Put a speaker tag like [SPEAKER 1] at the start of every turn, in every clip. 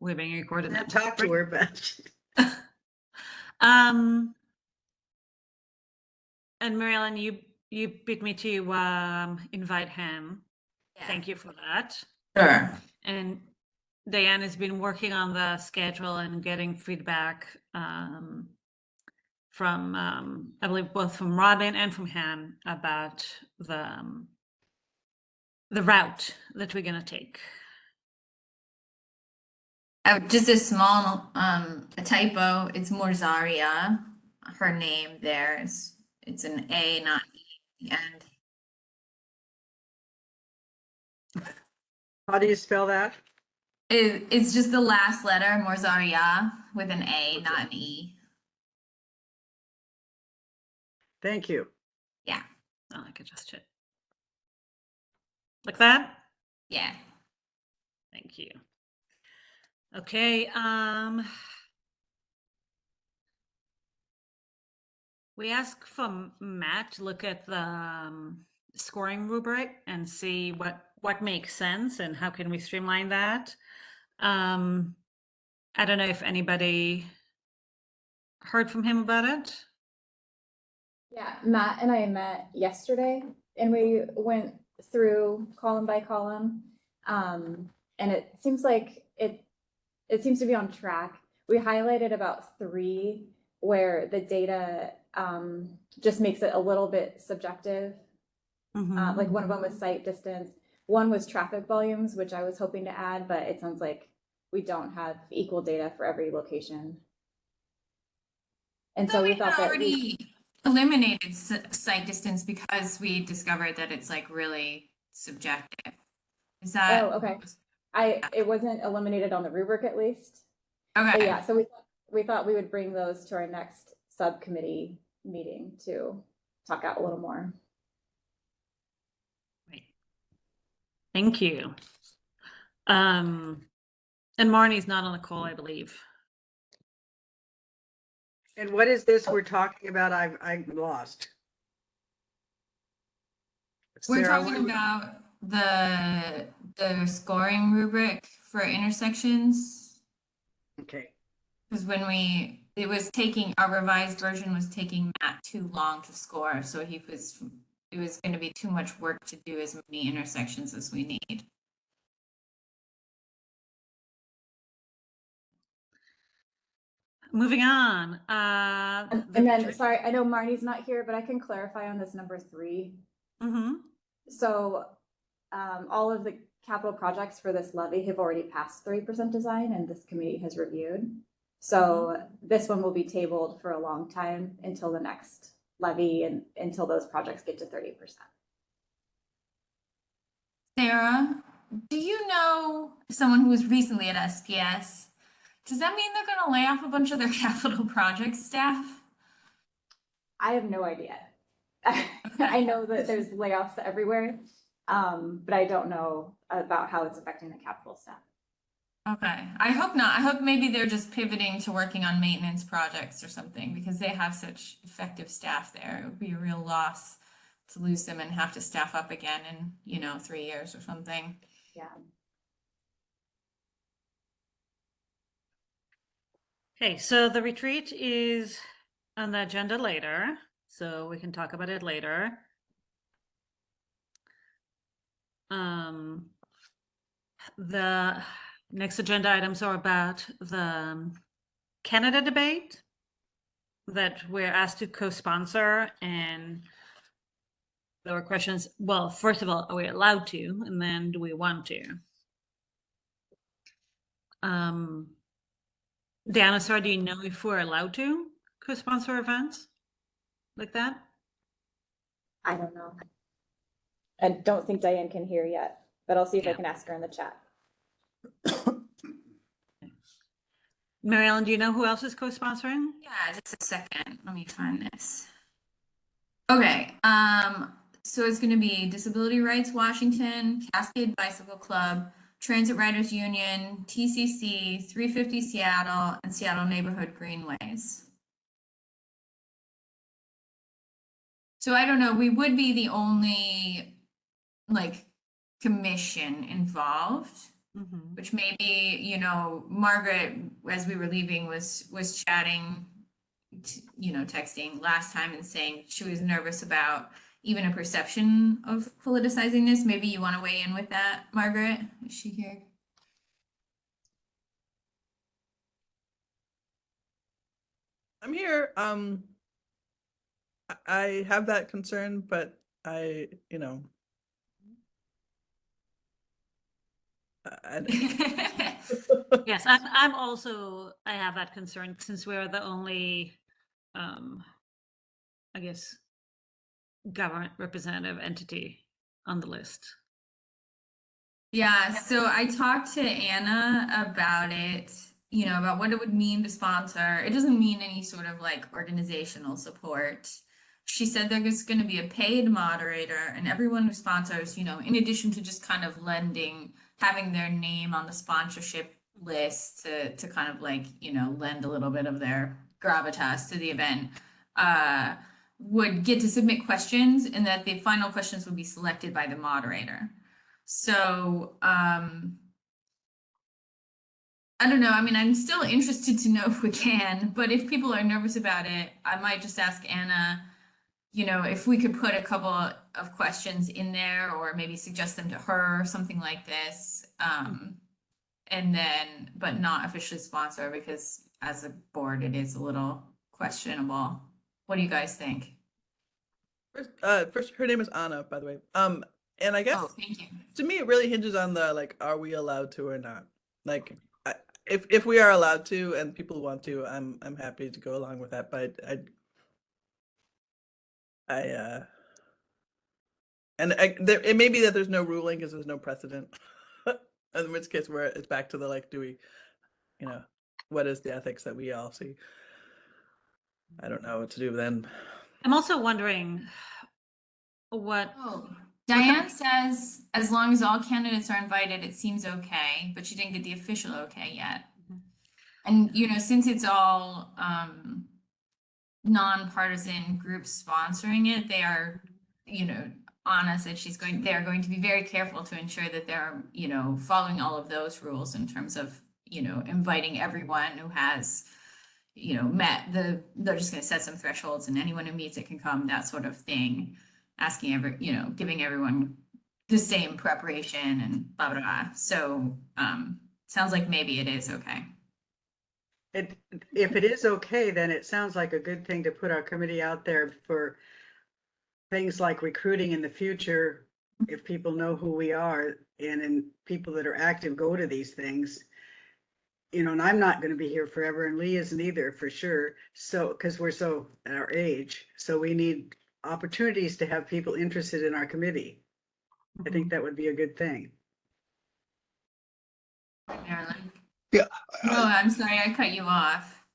[SPEAKER 1] we're being recorded now.
[SPEAKER 2] Can't talk to her, but
[SPEAKER 1] And Marilyn, you beat me to invite him.
[SPEAKER 3] Yeah.
[SPEAKER 1] Thank you for that.
[SPEAKER 3] Sure.
[SPEAKER 1] And Diane has been working on the schedule and getting feedback from, I believe, both from Robin and from Han about the route that we're going to take.
[SPEAKER 3] Just a small a typo. It's Morzaria. Her name there is it's an A, not E at the end.
[SPEAKER 2] how do you spell that?
[SPEAKER 3] It's just the last letter, Morzaria, with an A, not an E.
[SPEAKER 2] Thank you.
[SPEAKER 3] Yeah.
[SPEAKER 1] Oh, I could just it. Like that?
[SPEAKER 3] Yeah.
[SPEAKER 1] Thank you. Okay, we asked for Matt to look at the scoring rubric and see what makes sense and how can we streamline that. I don't know if anybody heard from him about it.
[SPEAKER 4] Yeah, Matt and I met yesterday and we went through column by column. And it seems like it seems to be on track. We highlighted about 3 where the data just makes it a little bit subjective. Like one of them was site distance. One was traffic volumes, which I was hoping to add, but it sounds like we don't have equal data for every location. And so we thought that
[SPEAKER 3] already eliminated site distance because we discovered that it's like really subjective. Is that?
[SPEAKER 4] Oh, okay. It wasn't eliminated on the rubric at least.
[SPEAKER 3] Okay.
[SPEAKER 4] But yeah, so we thought we would bring those to our next subcommittee meeting to talk out a little more.
[SPEAKER 1] Right. Thank you. And Marnie's not on the call, I believe.
[SPEAKER 2] And what is this we're talking about? I'm lost.
[SPEAKER 3] We're
[SPEAKER 2] Sarah,
[SPEAKER 3] talking about the scoring rubric for intersections.
[SPEAKER 2] Okay.
[SPEAKER 3] Because when it was taking, our revised version was taking Matt too long to score, so it was going to be too much work to do as many intersections as we need.
[SPEAKER 1] Moving on.
[SPEAKER 4] And then, sorry, I know Marnie's not here, but I can clarify on this number 3. So all of the capital projects for this levy have already passed 30% design and this committee has reviewed. So this one will be tabled for a long time until the next levy and until those projects get to 30%.
[SPEAKER 3] Sarah, do you know someone who was recently at SPS? Does that mean they're going to lay off a bunch of their capital project staff?
[SPEAKER 4] I have no idea. I know that there's layoffs everywhere, but I don't know about how it's affecting the capital staff.
[SPEAKER 3] Okay, I hope not. I hope maybe they're just pivoting to working on maintenance projects or something because they have such effective staff there. It would be a real loss to lose them and have to staff up again in, 3 years or something.
[SPEAKER 4] Yeah.
[SPEAKER 1] Okay, so the retreat is on the agenda later, so we can talk about it later. The next agenda items are about the Canada debate that we're asked to co-sponsor, and there were questions. Well, first of all, are we allowed to? And then do we want to? Diana, sorry, do you know if we're allowed to co-sponsor events like that?
[SPEAKER 4] I don't know. I don't think Diane can hear yet, but I'll see if I can ask her in the chat.
[SPEAKER 1] Mary Ellen, do you know who else is co-sponsoring?
[SPEAKER 3] Yeah, just a second. Let me find this. Okay, so it's going to be Disability Rights Washington, Cascade Bicycle Club, Transit Riders Union, TCC, 350 Seattle, and Seattle Neighborhood Greenways. So I don't know, we would be the only commission involved.
[SPEAKER 1] Mhm.
[SPEAKER 3] which maybe, you know, Margaret, as we were leaving, was chatting, you know, texting last time and saying she was nervous about even a perception of politicizing this. Maybe you want to weigh in with that, Margaret? Is she here?
[SPEAKER 5] I'm here. I have that concern, but I, you know, I,
[SPEAKER 1] Yes, I'm also, I have that concern since we're the only, I guess, government representative entity on the list.
[SPEAKER 3] Yeah, so I talked to Anna about it, you know, about what it would mean to sponsor. It doesn't mean any sort of like organizational support. She said there's going to be a paid moderator, and everyone who sponsors, you know, in addition to just kind of lending, having their name on the sponsorship list to kind of like, you know, lend a little bit of their gravitas to the event, would get to submit questions, and that the final questions would be selected by the moderator. So, I don't know. I mean, I'm still interested to know if we can, but if people are nervous about it, I might just ask Anna, you know, if we could put a couple of questions in there or maybe suggest them to her or something like this. And then, but not officially sponsor, because as a board, it is a little questionable. What do you guys think?
[SPEAKER 5] first, her name is Anna, by the way. And I guess
[SPEAKER 3] Oh, thank you.
[SPEAKER 5] to me, it really hinges on the like, are we allowed to or not? Like, if we are allowed to and people want to, I'm happy to go along with that. But it may be that there's no ruling because there's no precedent. In which case, where it's back to the like, do we, you know, what is the ethics that we all see? I don't know what to do then.
[SPEAKER 1] I'm also wondering what,
[SPEAKER 3] Oh, Diane says as long as all candidates are invited, it seems okay, but she didn't get the official okay yet.
[SPEAKER 1] Mhm.
[SPEAKER 3] And, you know, since it's all nonpartisan groups sponsoring it, they are, you know, Anna said they are going to be very careful to ensure that they're, you know, following all of those rules in terms of, you know, inviting everyone who has, you know, they're just going to set some thresholds, and anyone who meets it can come, that sort of thing. Asking you know, giving everyone the same preparation and blah, blah, blah. So, sounds like maybe it is okay.
[SPEAKER 2] If it is okay, then it sounds like a good thing to put our committee out there for things like recruiting in the future. If people know who we are and people that are active go to these things, you know, and I'm not going to be here forever, and Lee isn't either for sure. So, because we're so at our age, so we need opportunities to have people interested in our committee. I think that would be a good thing.
[SPEAKER 3] Marilyn.
[SPEAKER 6] Yeah,
[SPEAKER 3] No, I'm sorry, I cut you off.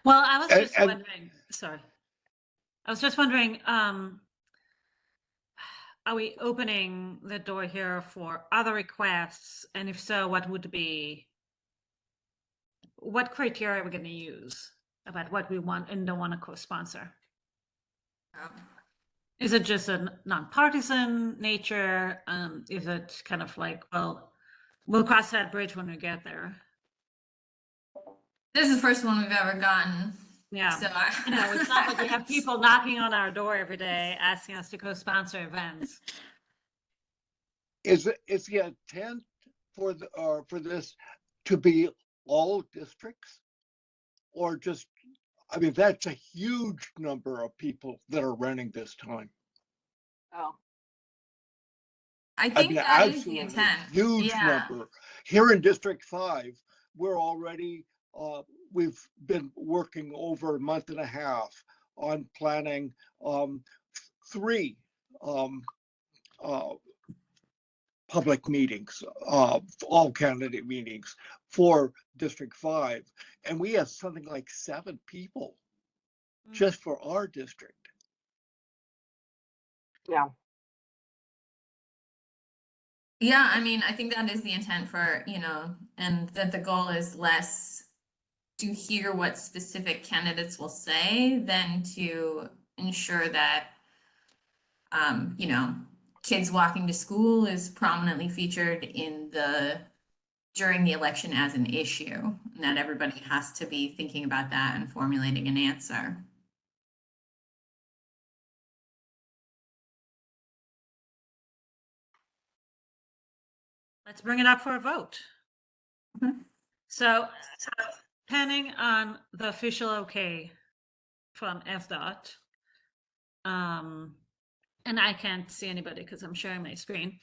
[SPEAKER 1] well, I was just
[SPEAKER 6] And-
[SPEAKER 1] wondering, sorry. I was just wondering, are we opening the door here for other requests? And if so, what criteria are we going to use about what we want and don't want to co-sponsor? Is it just a nonpartisan nature? Is it kind of like, well, we'll cross that bridge when we get there?
[SPEAKER 3] This is the first one we've ever gotten.
[SPEAKER 1] Yeah.
[SPEAKER 3] So
[SPEAKER 1] You know, it's not like we have people knocking on our door every day asking us to co-sponsor events.
[SPEAKER 6] is the intent for this to be all districts, or just? I mean, that's a huge number of people that are running this time.
[SPEAKER 2] Oh.
[SPEAKER 3] I
[SPEAKER 6] I
[SPEAKER 3] think
[SPEAKER 6] mean,
[SPEAKER 3] that is the
[SPEAKER 6] absolutely
[SPEAKER 3] intent.
[SPEAKER 6] huge
[SPEAKER 3] Yeah.
[SPEAKER 6] number. Here in District 5, we're already we've been working over a month and a half on planning 3 public meetings, all candidate meetings for District 5. And we have something like 7 people just for our district.
[SPEAKER 2] Yeah.
[SPEAKER 3] Yeah, I mean, I think that is the intent for, you know, and that the goal is less to hear what specific candidates will say than to ensure that, you know, kids walking to school is prominently featured in the during the election as an issue, and that everybody has to be thinking about that and formulating an answer.
[SPEAKER 1] Let's bring it up for a vote.
[SPEAKER 3] Okay.
[SPEAKER 1] So depending on the official okay from SDOT, and I can't see anybody because I'm sharing my screen.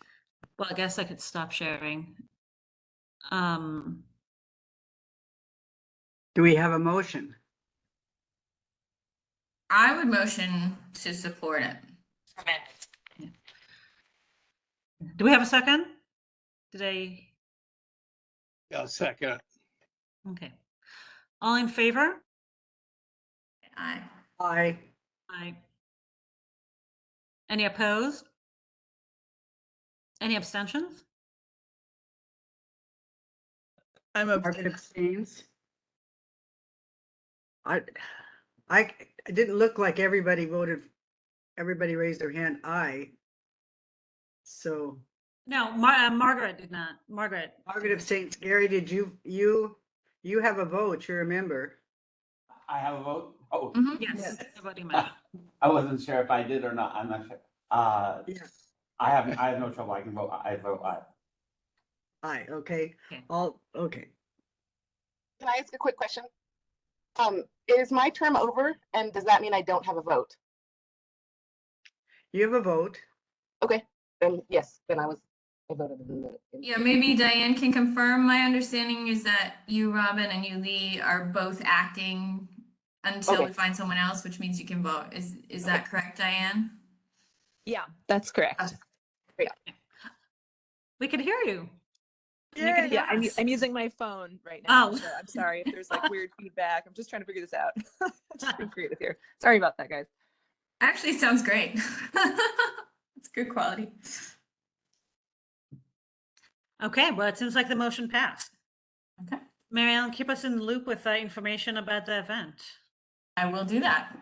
[SPEAKER 1] Well, I guess I could stop sharing.
[SPEAKER 2] Do we have a motion?
[SPEAKER 3] I would motion to support it.
[SPEAKER 1] Do we have a second? Did I?
[SPEAKER 6] Yeah, second.
[SPEAKER 1] Okay. All in favor?
[SPEAKER 3] Aye.
[SPEAKER 2] Aye.
[SPEAKER 1] Aye. Any opposed? Any abstentions?
[SPEAKER 5] I'm
[SPEAKER 2] Margaret
[SPEAKER 5] abstaining.
[SPEAKER 2] abstains. It didn't look like everybody voted, everybody raised their hand aye. So
[SPEAKER 1] No, Margaret did not. Margaret.
[SPEAKER 2] Margaret abstains. Gary, did you have a vote, you're a member.
[SPEAKER 7] I have a vote? Oh,
[SPEAKER 3] Mhm.
[SPEAKER 1] Yes.
[SPEAKER 2] Yes.
[SPEAKER 1] Everybody might.
[SPEAKER 7] I wasn't sure if I did or not. I'm not sure.
[SPEAKER 2] Yes.
[SPEAKER 7] I have no trouble. I can vote. I vote aye.
[SPEAKER 2] Aye, okay.
[SPEAKER 1] Okay.
[SPEAKER 2] Okay.
[SPEAKER 8] Can I ask a quick question? Is my term over and does that mean I don't have a vote?
[SPEAKER 2] You have a vote.
[SPEAKER 8] Then yes, then I voted in.
[SPEAKER 3] Yeah, maybe Diane can confirm. My understanding is that you, Robin, and you, Lee, are both acting until we
[SPEAKER 8] Okay.
[SPEAKER 3] find someone else, which means you can vote. Is that correct, Diane?
[SPEAKER 9] Yeah, that's correct.
[SPEAKER 1] We can hear you. And you can
[SPEAKER 2] Yay.
[SPEAKER 1] hear
[SPEAKER 9] Yeah, I'm,
[SPEAKER 1] us.
[SPEAKER 9] I'm using my phone right now,
[SPEAKER 1] Oh.
[SPEAKER 9] so I'm sorry if there's like weird feedback. I'm just trying to figure this out. Just being creative here. Sorry about that, guys.
[SPEAKER 3] Actually, sounds great. It's good quality.
[SPEAKER 1] Okay, well, it seems like the motion passed.
[SPEAKER 3] Okay,
[SPEAKER 1] Mary Ellen, keep us in the loop with information about the event.
[SPEAKER 3] I will do that.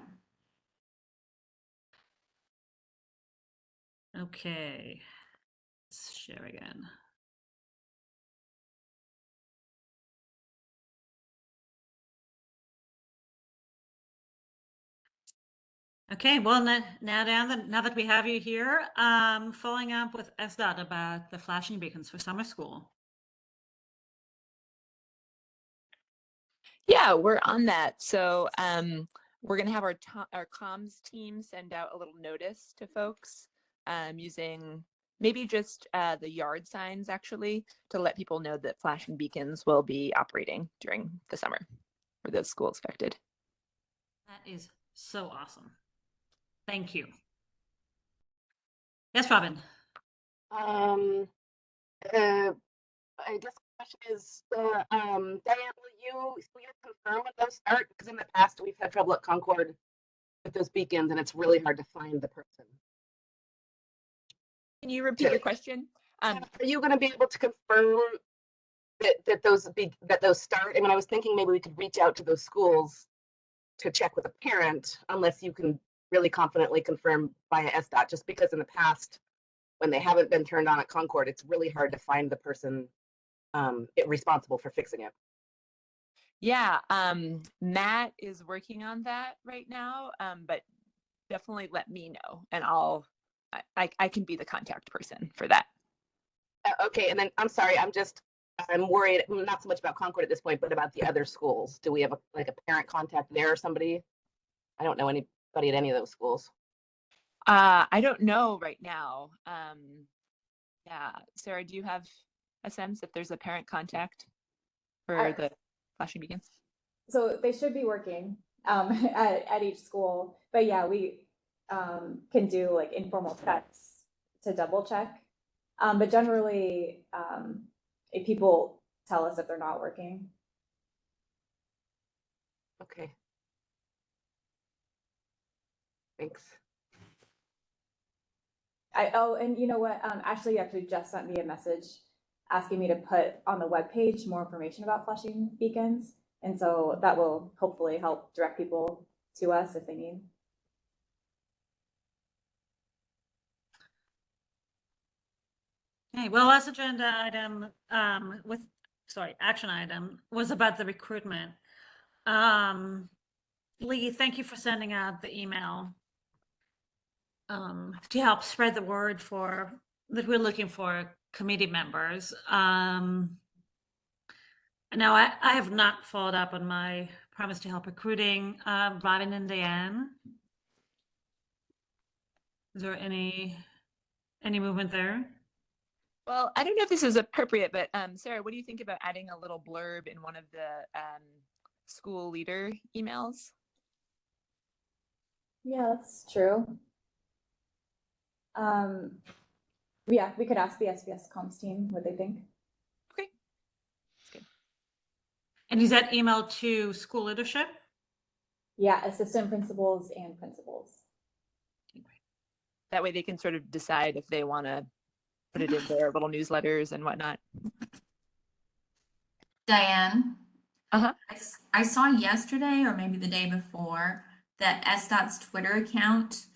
[SPEAKER 1] Okay. Let's share again. Okay, well, now that we have you here, following up with SDOT about the flashing beacons for summer school.
[SPEAKER 9] Yeah, we're on that. So we're gonna have our comms team send out a little notice to folks using maybe just the yard signs actually to let people know that flashing beacons will be operating during the summer for those schools affected.
[SPEAKER 1] That is so awesome. Thank you. Yes, Robin.
[SPEAKER 8] I guess the question is, Diane, will you confirm when those start? Because in the past, we've had trouble at Concord with those beacons and it's really hard to find the person.
[SPEAKER 9] Can you repeat your question?
[SPEAKER 8] Are you going to be able to confirm that those start? I mean, I was thinking maybe we could reach out to those schools to check with a parent, unless you can really confidently confirm via SDOT, just because in the past, when they haven't been turned on at Concord, it's really hard to find the person responsible for fixing it.
[SPEAKER 9] Yeah, Matt is working on that right now, but definitely let me know and I can be the contact person for that.
[SPEAKER 8] Okay, and then I'm sorry, I'm worried, not so much about Concord at this point, but about the other schools. Do we have a parent contact there or somebody? I don't know anybody at any of those schools.
[SPEAKER 9] I don't know right now. Yeah, Sarah, do you have a sense if there's a parent contact for the flashing beacons?
[SPEAKER 4] So they should be working at each school, but yeah, we can do like informal checks to double check. But generally, if people tell us if they're not working.
[SPEAKER 8] Okay. Thanks.
[SPEAKER 4] And you know what? Ashley actually just sent me a message asking me to put on the webpage more information about flashing beacons. And so that will hopefully help direct people to us if they need.
[SPEAKER 1] Okay, well, last agenda item with action item was about the recruitment. Lee, thank you for sending out the email to help spread the word that we're looking for committee members. Now, I have not followed up on my promise to help recruiting. Robin and Diane, is there any movement there?
[SPEAKER 9] Well, I don't know if this is appropriate, but Sarah, what do you think about adding a little blurb in one of the school leader emails?
[SPEAKER 4] Yeah, that's true. Yeah, we could ask the SBS comms team what they think.
[SPEAKER 9] Okay. That's good.
[SPEAKER 1] And is that email to school leadership?
[SPEAKER 4] Yeah, assistant principals and principals.
[SPEAKER 9] That way they can sort of decide if they want to put it in their little newsletters and whatnot.
[SPEAKER 3] Diane?
[SPEAKER 9] Uh-huh.
[SPEAKER 3] I saw yesterday or maybe the day before that SDOT's Twitter account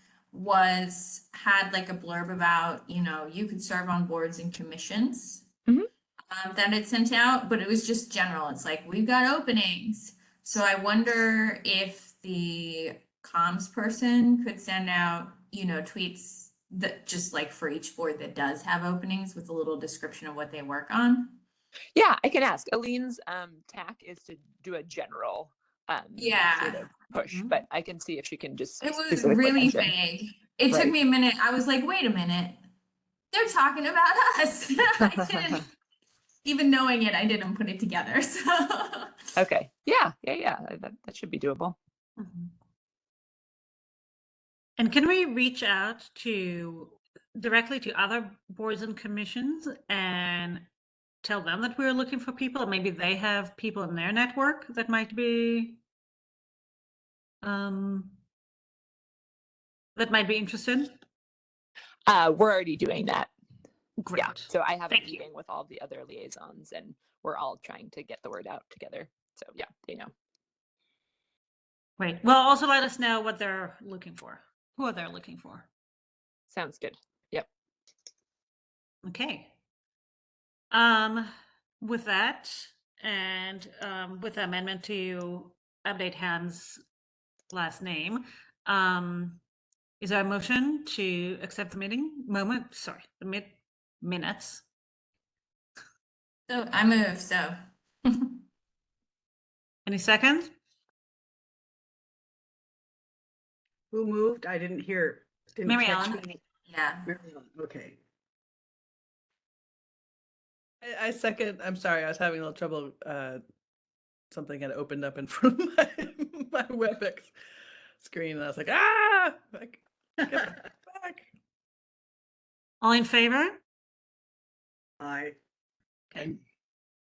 [SPEAKER 3] had like a blurb about, you could serve on boards and commissions that it sent out, but it was just general. It's like, we've got openings. So I wonder if the comms person could send out, tweets that just like for each board that does have openings with a little description of what they work on.
[SPEAKER 9] Yeah, I can ask. Aline's tack is to do a general sort of push, but I can see if she can just
[SPEAKER 3] It was
[SPEAKER 9] specifically
[SPEAKER 3] really
[SPEAKER 9] mention.
[SPEAKER 3] vague. It took me a minute. I was like, wait a minute. They're talking about us. I didn't, even knowing it, I didn't put it together. So
[SPEAKER 9] Okay. Yeah. That should be doable.
[SPEAKER 1] And can we reach out directly to other boards and commissions and tell them that we're looking for people? Maybe they have people in their network that might be interested.
[SPEAKER 9] We're already doing that.
[SPEAKER 1] Great.
[SPEAKER 9] Yeah. So I have
[SPEAKER 1] Thank
[SPEAKER 9] a
[SPEAKER 1] you.
[SPEAKER 9] meeting with all the other liaisons, and we're all trying to get the word out together. So yeah, they know.
[SPEAKER 1] Great. Well, also let us know what they're looking for. Who are they looking for?
[SPEAKER 9] Sounds good. Yep.
[SPEAKER 1] Okay. With that, and with the amendment to update Hans' last name, is there a motion to accept the minutes?
[SPEAKER 3] So I move. So
[SPEAKER 1] Any second?
[SPEAKER 2] Who moved? I didn't hear. Didn't
[SPEAKER 1] Mary
[SPEAKER 2] catch
[SPEAKER 1] Ellen.
[SPEAKER 2] me.
[SPEAKER 3] yeah.
[SPEAKER 2] Mary Ellen, okay.
[SPEAKER 5] I second. I'm sorry, I was having a little trouble. Something had opened up in front of my WebEx screen, and I was like, like, get that back.
[SPEAKER 1] All in favor?
[SPEAKER 2] Aye.
[SPEAKER 1] Okay.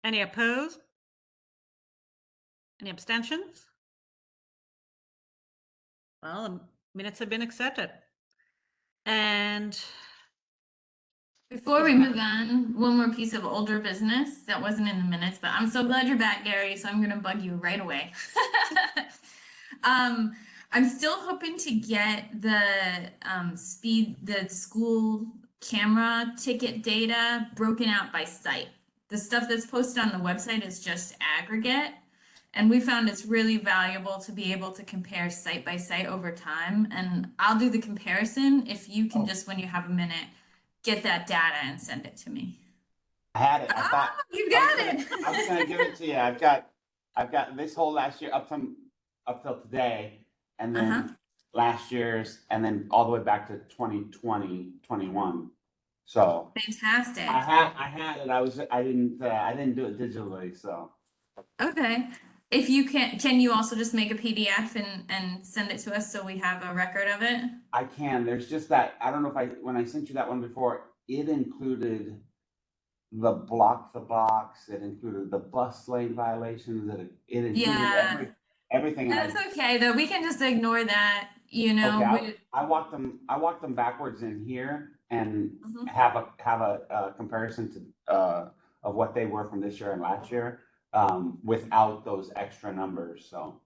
[SPEAKER 1] Any opposed? Any abstentions? Well, the minutes have been accepted. And
[SPEAKER 3] Before we move on, one more piece of older business that wasn't in the minutes, but I'm so glad you're back, Gary. So I'm gonna bug you right away. I'm still hoping to get the school camera ticket data broken out by site. The stuff that's posted on the website is just aggregate. And we found it's really valuable to be able to compare site by site over time. And I'll do the comparison if you can just, when you have a minute, get that data and send it to me.
[SPEAKER 7] I had it. I thought
[SPEAKER 3] You got
[SPEAKER 7] I was gonna give it to you. I've got this whole last year up till today, and then last year's, and then all the way back to 2020, 21. So
[SPEAKER 3] Fantastic.
[SPEAKER 7] I had it. I didn't do it digitally. So
[SPEAKER 3] Okay. If you can you also just make a PDF and send it to us so we have a record of it?
[SPEAKER 7] I can. There's just that. I don't know if when I sent you that one before, it included the block the box. It included the bus lane violations. It included everything.
[SPEAKER 3] That's okay though. We can just ignore that.
[SPEAKER 7] Okay, I walked them backwards in here and have a comparison to of what they were from this year and last year without those extra numbers. So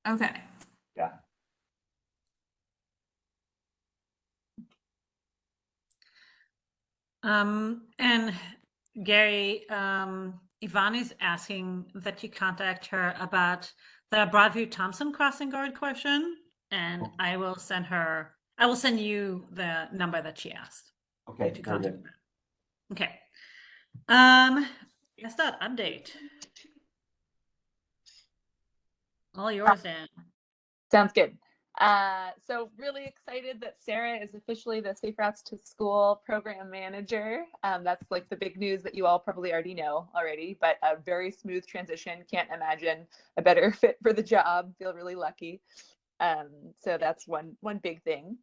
[SPEAKER 3] okay.
[SPEAKER 7] yeah.
[SPEAKER 1] and Gary, Yvonne is asking that you contact her about the Broadview Thompson crossing guard question, and I will send you the number that she asked.
[SPEAKER 7] Okay,
[SPEAKER 1] To
[SPEAKER 7] very
[SPEAKER 1] contact
[SPEAKER 7] good.
[SPEAKER 1] her. Okay. Yes, that update. All yours, Dan.
[SPEAKER 9] Sounds good. So really excited that Sarah is officially the Safe Routes to School program manager. That's like the big news that you all probably already know already, but a very smooth transition. Can't imagine a better fit for the job. Feel really lucky. So that's one big thing.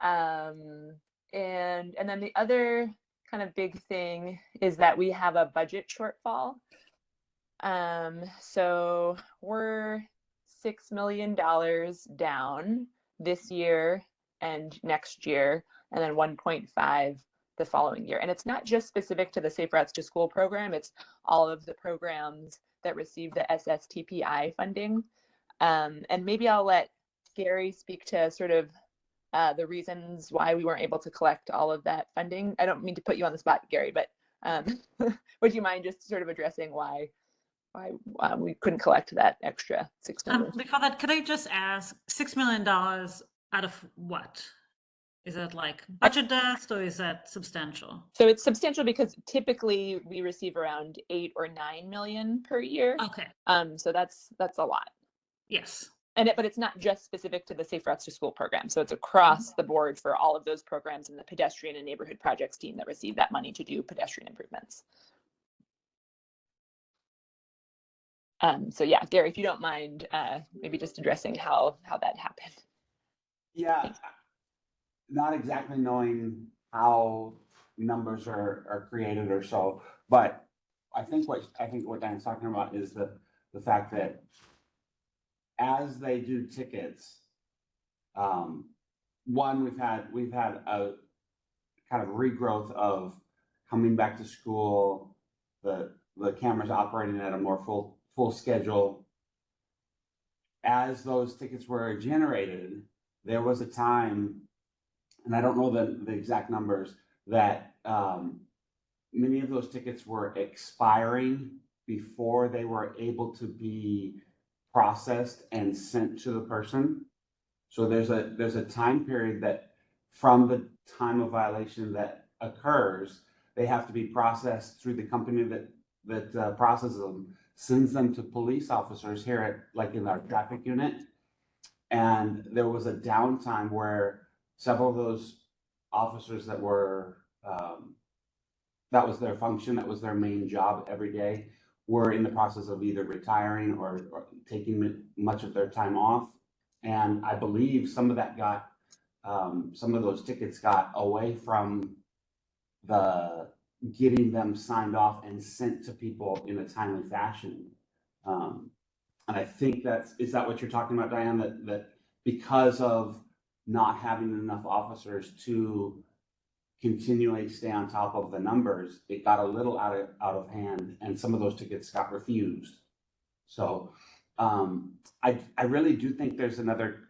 [SPEAKER 9] And then the other kind of big thing is that we have a budget shortfall. So we're $6 million down this year and next year, and then 1.5 the following year. And it's not just specific to the Safe Routes to School program, it's all of the programs that receive the SSTPI funding. And maybe I'll let Gary speak to sort of the reasons why we weren't able to collect all of that funding. I don't mean to put you on the spot, Gary, but would you mind just sort of addressing why we couldn't collect that extra $6 million?
[SPEAKER 1] Before that, could I just ask, $6 million out of what? Is that like budget desk, or is that substantial?
[SPEAKER 9] So it's substantial because typically we receive around 8 or 9 million per year.
[SPEAKER 1] Okay.
[SPEAKER 9] So that's a lot.
[SPEAKER 1] Yes.
[SPEAKER 9] But it's not just specific to the Safe Routes to School program. So it's across the board for all of those programs in the pedestrian and neighborhood projects team that receive that money to do pedestrian improvements. So yeah, Gary, if you don't mind, maybe just addressing how that happened.
[SPEAKER 7] Yeah, not exactly knowing how numbers are created or so, but I think what Dan's talking about is the fact that as they do tickets, one, we've had a kind of regrowth of coming back to school, the cameras operating at a more full schedule. As those tickets were generated, there was a time, and I don't know the exact numbers, that many of those tickets were expiring before they were able to be processed and sent to the person. So there's a time period that from the time of violation that occurs, they have to be processed through the company that processes them, sends them to police officers here at, like, in our traffic unit. And there was a downtime where several of those officers that were, that was their function, that was their main job every day, were in the process of either retiring or taking much of their time off. And I believe some of that got, some of those tickets got away from the getting them signed off and sent to people in a timely fashion. And I think is that what you're talking about, Diane? That because of not having enough officers to continually stay on top of the numbers, it got a little out of hand, and some of those tickets got refused. So I really do think there's another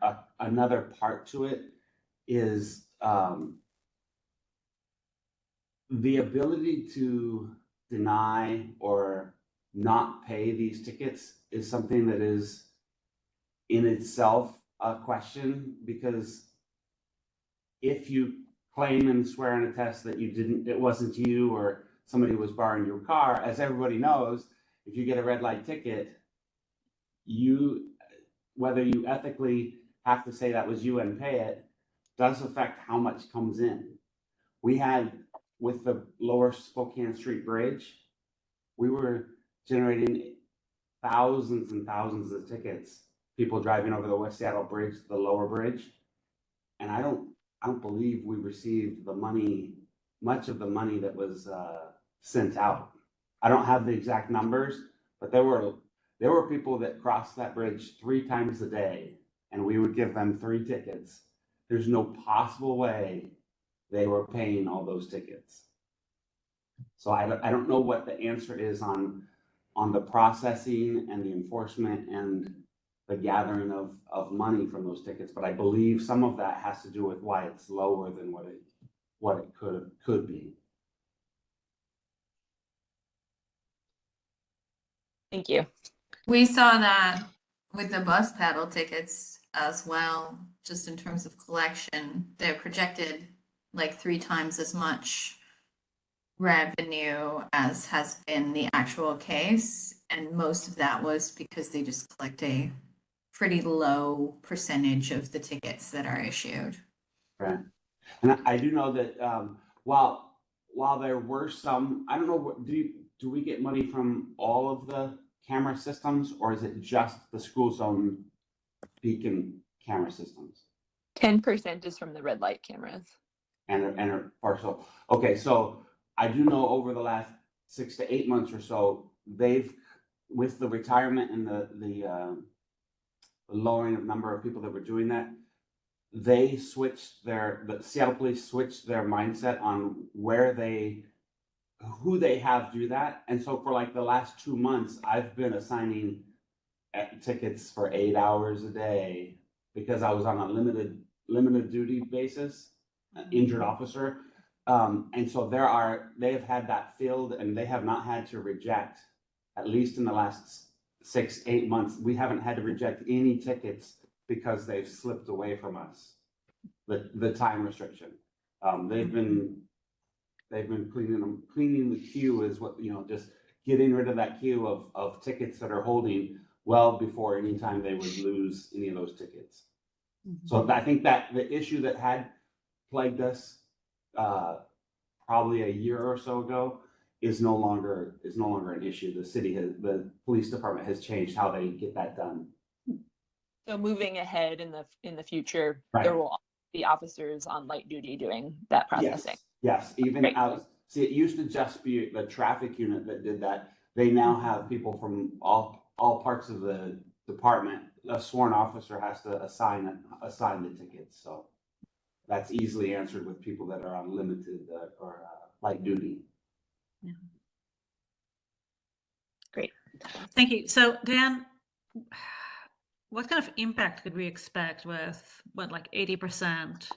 [SPEAKER 7] part to it, is the ability to deny or not pay these tickets is something that is in itself a question, because if you claim and swear and attest that it wasn't you, or somebody was borrowing your car, as everybody knows, if you get a red light ticket, whether you ethically have to say that was you and pay it, does affect how much comes in. We had, with the lower Spokane Street Bridge, we were generating thousands and thousands of tickets, people driving over the West Seattle Bridge, the lower bridge. And I don't believe we received the money, much of the money that was sent out. I don't have the exact numbers, but there were people that crossed that bridge 3 times a day, and we would give them 3 tickets. There's no possible way they were paying all those tickets. So I don't know what the answer is on the processing and the enforcement and the gathering of money from those tickets, but I believe some of that has to do with why it's lower than what it could be.
[SPEAKER 9] Thank you.
[SPEAKER 3] We saw that with the bus paddle tickets as well, just in terms of collection. They're projected like 3 times as much revenue as has been the actual case. And most of that was because they just collect a pretty low percentage of the tickets that are issued.
[SPEAKER 7] Right. And I do know that while there were some, I don't know, do we get money from all of the camera systems, or is it just the school zone beacon camera systems?
[SPEAKER 9] 10% is from the red light cameras.
[SPEAKER 7] And a partial. Okay, so I do know over the last 6 to 8 months or so, they've, with the retirement and the lowering of number of people that were doing that, the Seattle police switched their mindset on who they have do that. And so for like the last 2 months, I've been assigning tickets for 8 hours a day because I was on a limited duty basis, an injured officer. And so they have had that filled, and they have not had to reject, at least in the last 6-8 months, we haven't had to reject any tickets because they've slipped away from us, the time restriction. They've been cleaning the queue is what, just getting rid of that queue of tickets that are holding well before any time they would lose any of those tickets. So I think that the issue that had plagued us probably a year or so ago is no longer an issue. The police department has changed how they get that done.
[SPEAKER 9] So moving ahead in the future,
[SPEAKER 7] Right.
[SPEAKER 9] there will be officers on light duty doing that processing.
[SPEAKER 7] Yes, even
[SPEAKER 9] Great.
[SPEAKER 7] see, it used to just be the traffic unit that did that. They now have people from all parts of the department. A sworn officer has to assign the tickets. So that's easily answered with people that are on limited or light duty.
[SPEAKER 1] Yeah.
[SPEAKER 9] Great.
[SPEAKER 1] Thank you. So Dan, what kind of impact could we expect with like 80%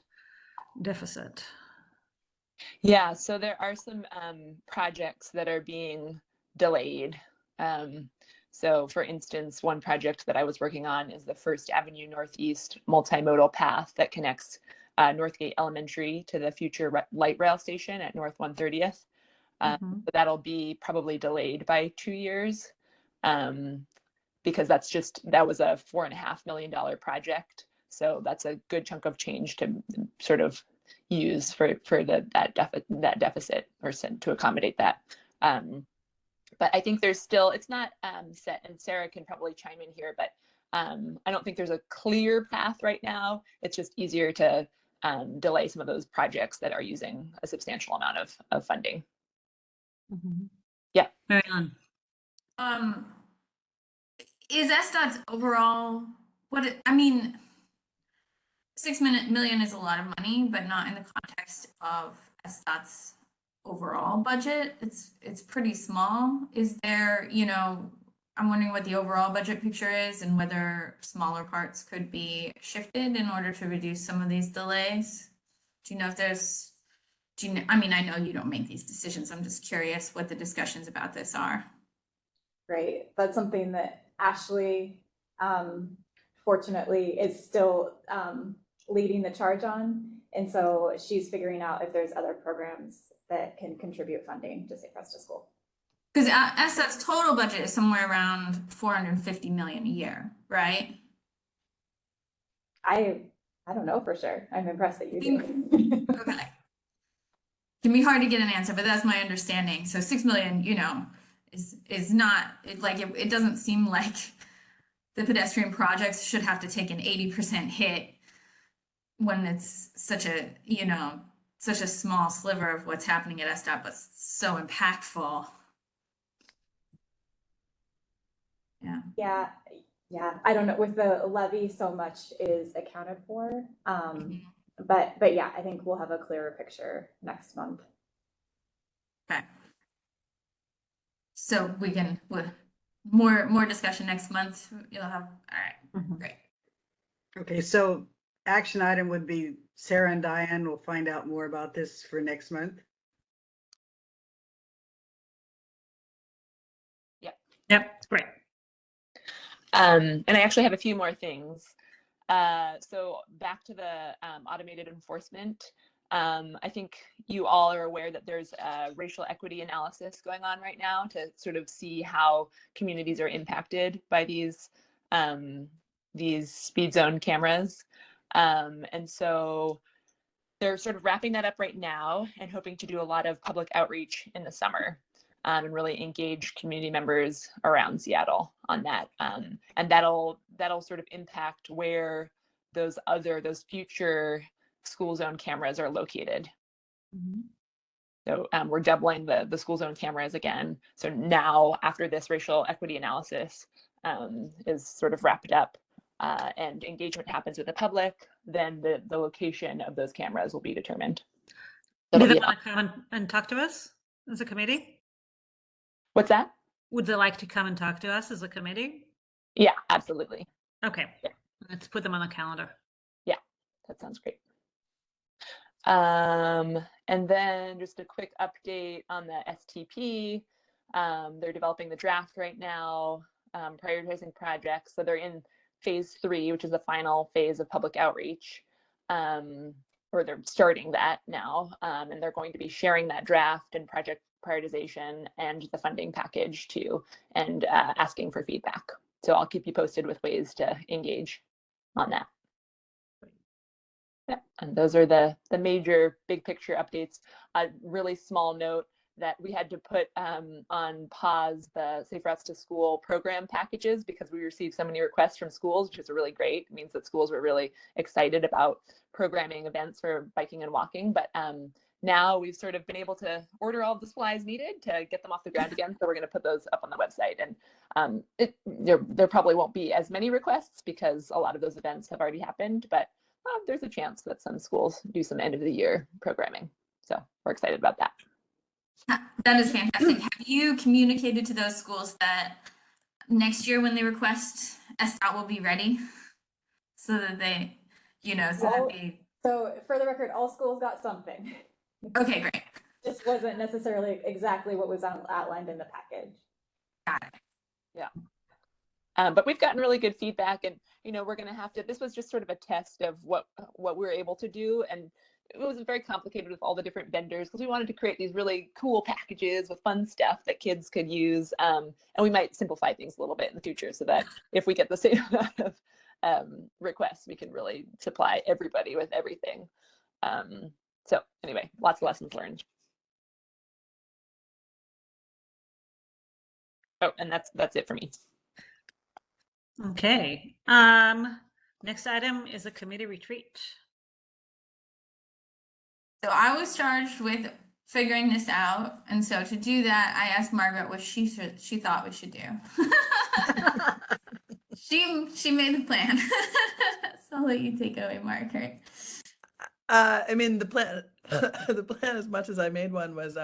[SPEAKER 1] deficit?
[SPEAKER 9] Yeah, so there are some projects that are being delayed. So for instance, one project that I was working on is the First Avenue Northeast multimodal path that connects Northgate Elementary to the future light rail station at North 130th. So that'll be probably delayed by 2 years because that was a $4.5 million project. So that's a good chunk of change to sort of use for that deficit or to accommodate that. But I think there's still, it's not set, and Sarah can probably chime in here, but I don't think there's a clear path right now. It's just easier to delay some of those projects that are using a substantial amount of funding. Yeah.
[SPEAKER 1] Mary Ellen.
[SPEAKER 3] Is SDOT's overall, $6 million is a lot of money, but not in the context of SDOT's overall budget. It's pretty small. Is there, I'm wondering what the overall budget picture is and whether smaller parts could be shifted in order to reduce some of these delays. Do you know if there's, I know you don't make these decisions. I'm just curious what the discussions about this are.
[SPEAKER 4] Right. That's something that Ashley, fortunately, is still leading the charge on. And so she's figuring out if there's other programs that can contribute funding to Safe Routes to School.
[SPEAKER 3] Because SDOT's total budget is somewhere around $450 million a year, right?
[SPEAKER 4] I don't know for sure. I'm impressed that you do.
[SPEAKER 3] Okay. Can be hard to get an answer, but that's my understanding. So 6 million, is not it doesn't seem like the pedestrian projects should have to take an 80% hit when it's such a small sliver of what's happening at SDOT, but so impactful.
[SPEAKER 4] Yeah. I don't know, with the levy, so much is accounted for. But yeah, I think we'll have a clearer picture next month.
[SPEAKER 3] Okay. So we can, more discussion next month. You'll have, all right, great.
[SPEAKER 2] Okay, so action item would be Sarah and Diane will find out more about this for next month.
[SPEAKER 1] Yep, great.
[SPEAKER 9] And I actually have a few more things. So back to the automated enforcement. I think you all are aware that there's a racial equity analysis going on right now to sort of see how communities are impacted by these speed zone cameras. And so they're sort of wrapping that up right now and hoping to do a lot of public outreach in the summer and really engage community members around Seattle on that. And that'll sort of impact where those future school zone cameras are located. So we're doubling the school zone cameras again. So now after this racial equity analysis is sort of wrapped up and engagement happens with the public, then the location of those cameras will be determined.
[SPEAKER 1] Do
[SPEAKER 9] That'll
[SPEAKER 1] they
[SPEAKER 9] be
[SPEAKER 1] want to come and talk to us as a committee?
[SPEAKER 9] What's that?
[SPEAKER 1] Would they like to come and talk to us as a committee?
[SPEAKER 9] Yeah, absolutely.
[SPEAKER 1] Okay,
[SPEAKER 9] Yeah.
[SPEAKER 1] Let's put them on the calendar.
[SPEAKER 9] Yeah, that sounds great. And then just a quick update on the STP. They're developing the draft right now, prioritizing projects. So they're in phase 3, which is the final phase of public outreach, or they're starting that now. And they're going to be sharing that draft and project prioritization and the funding package too, and asking for feedback. So I'll keep you posted with ways to engage on that. Yeah, and those are the major big picture updates. A really small note that we had to put on pause the Safe Routes to School program packages because we received so many requests from schools, which is really great. It means that schools were really excited about programming events for biking and walking. But now we've sort of been able to order all the supplies needed to get them off the ground again. So we're going to put those up on the website. And there probably won't be as many requests because a lot of those events have already happened. But there's a chance that some schools do some end of the year programming. So we're excited about that.
[SPEAKER 3] That is fantastic. Have you communicated to those schools that next year when they request, SDOT will be ready? So that they,
[SPEAKER 4] So for the record, all schools got something.
[SPEAKER 3] Okay, great.
[SPEAKER 4] Just wasn't necessarily exactly what was outlined in the package.
[SPEAKER 3] Got it.
[SPEAKER 9] Yeah. But we've gotten really good feedback, and we're going to have to. This was just sort of a test of what we were able to do, and it was very complicated with all the different vendors because we wanted to create these really cool packages with fun stuff that kids could use, and we might simplify things a little bit in the future so that if we get the same amount of requests, we can really supply everybody with everything. So anyway, lots of lessons learned. Oh, and that's it for me.
[SPEAKER 1] Okay. Next item is a committee retreat.
[SPEAKER 3] So I was charged with figuring this out, and so to do that, I asked Margaret what she thought we should do. She made the plan. So I'll let you take it away, Margaret.
[SPEAKER 5] I mean, the plan, the plan, as much as I made one, was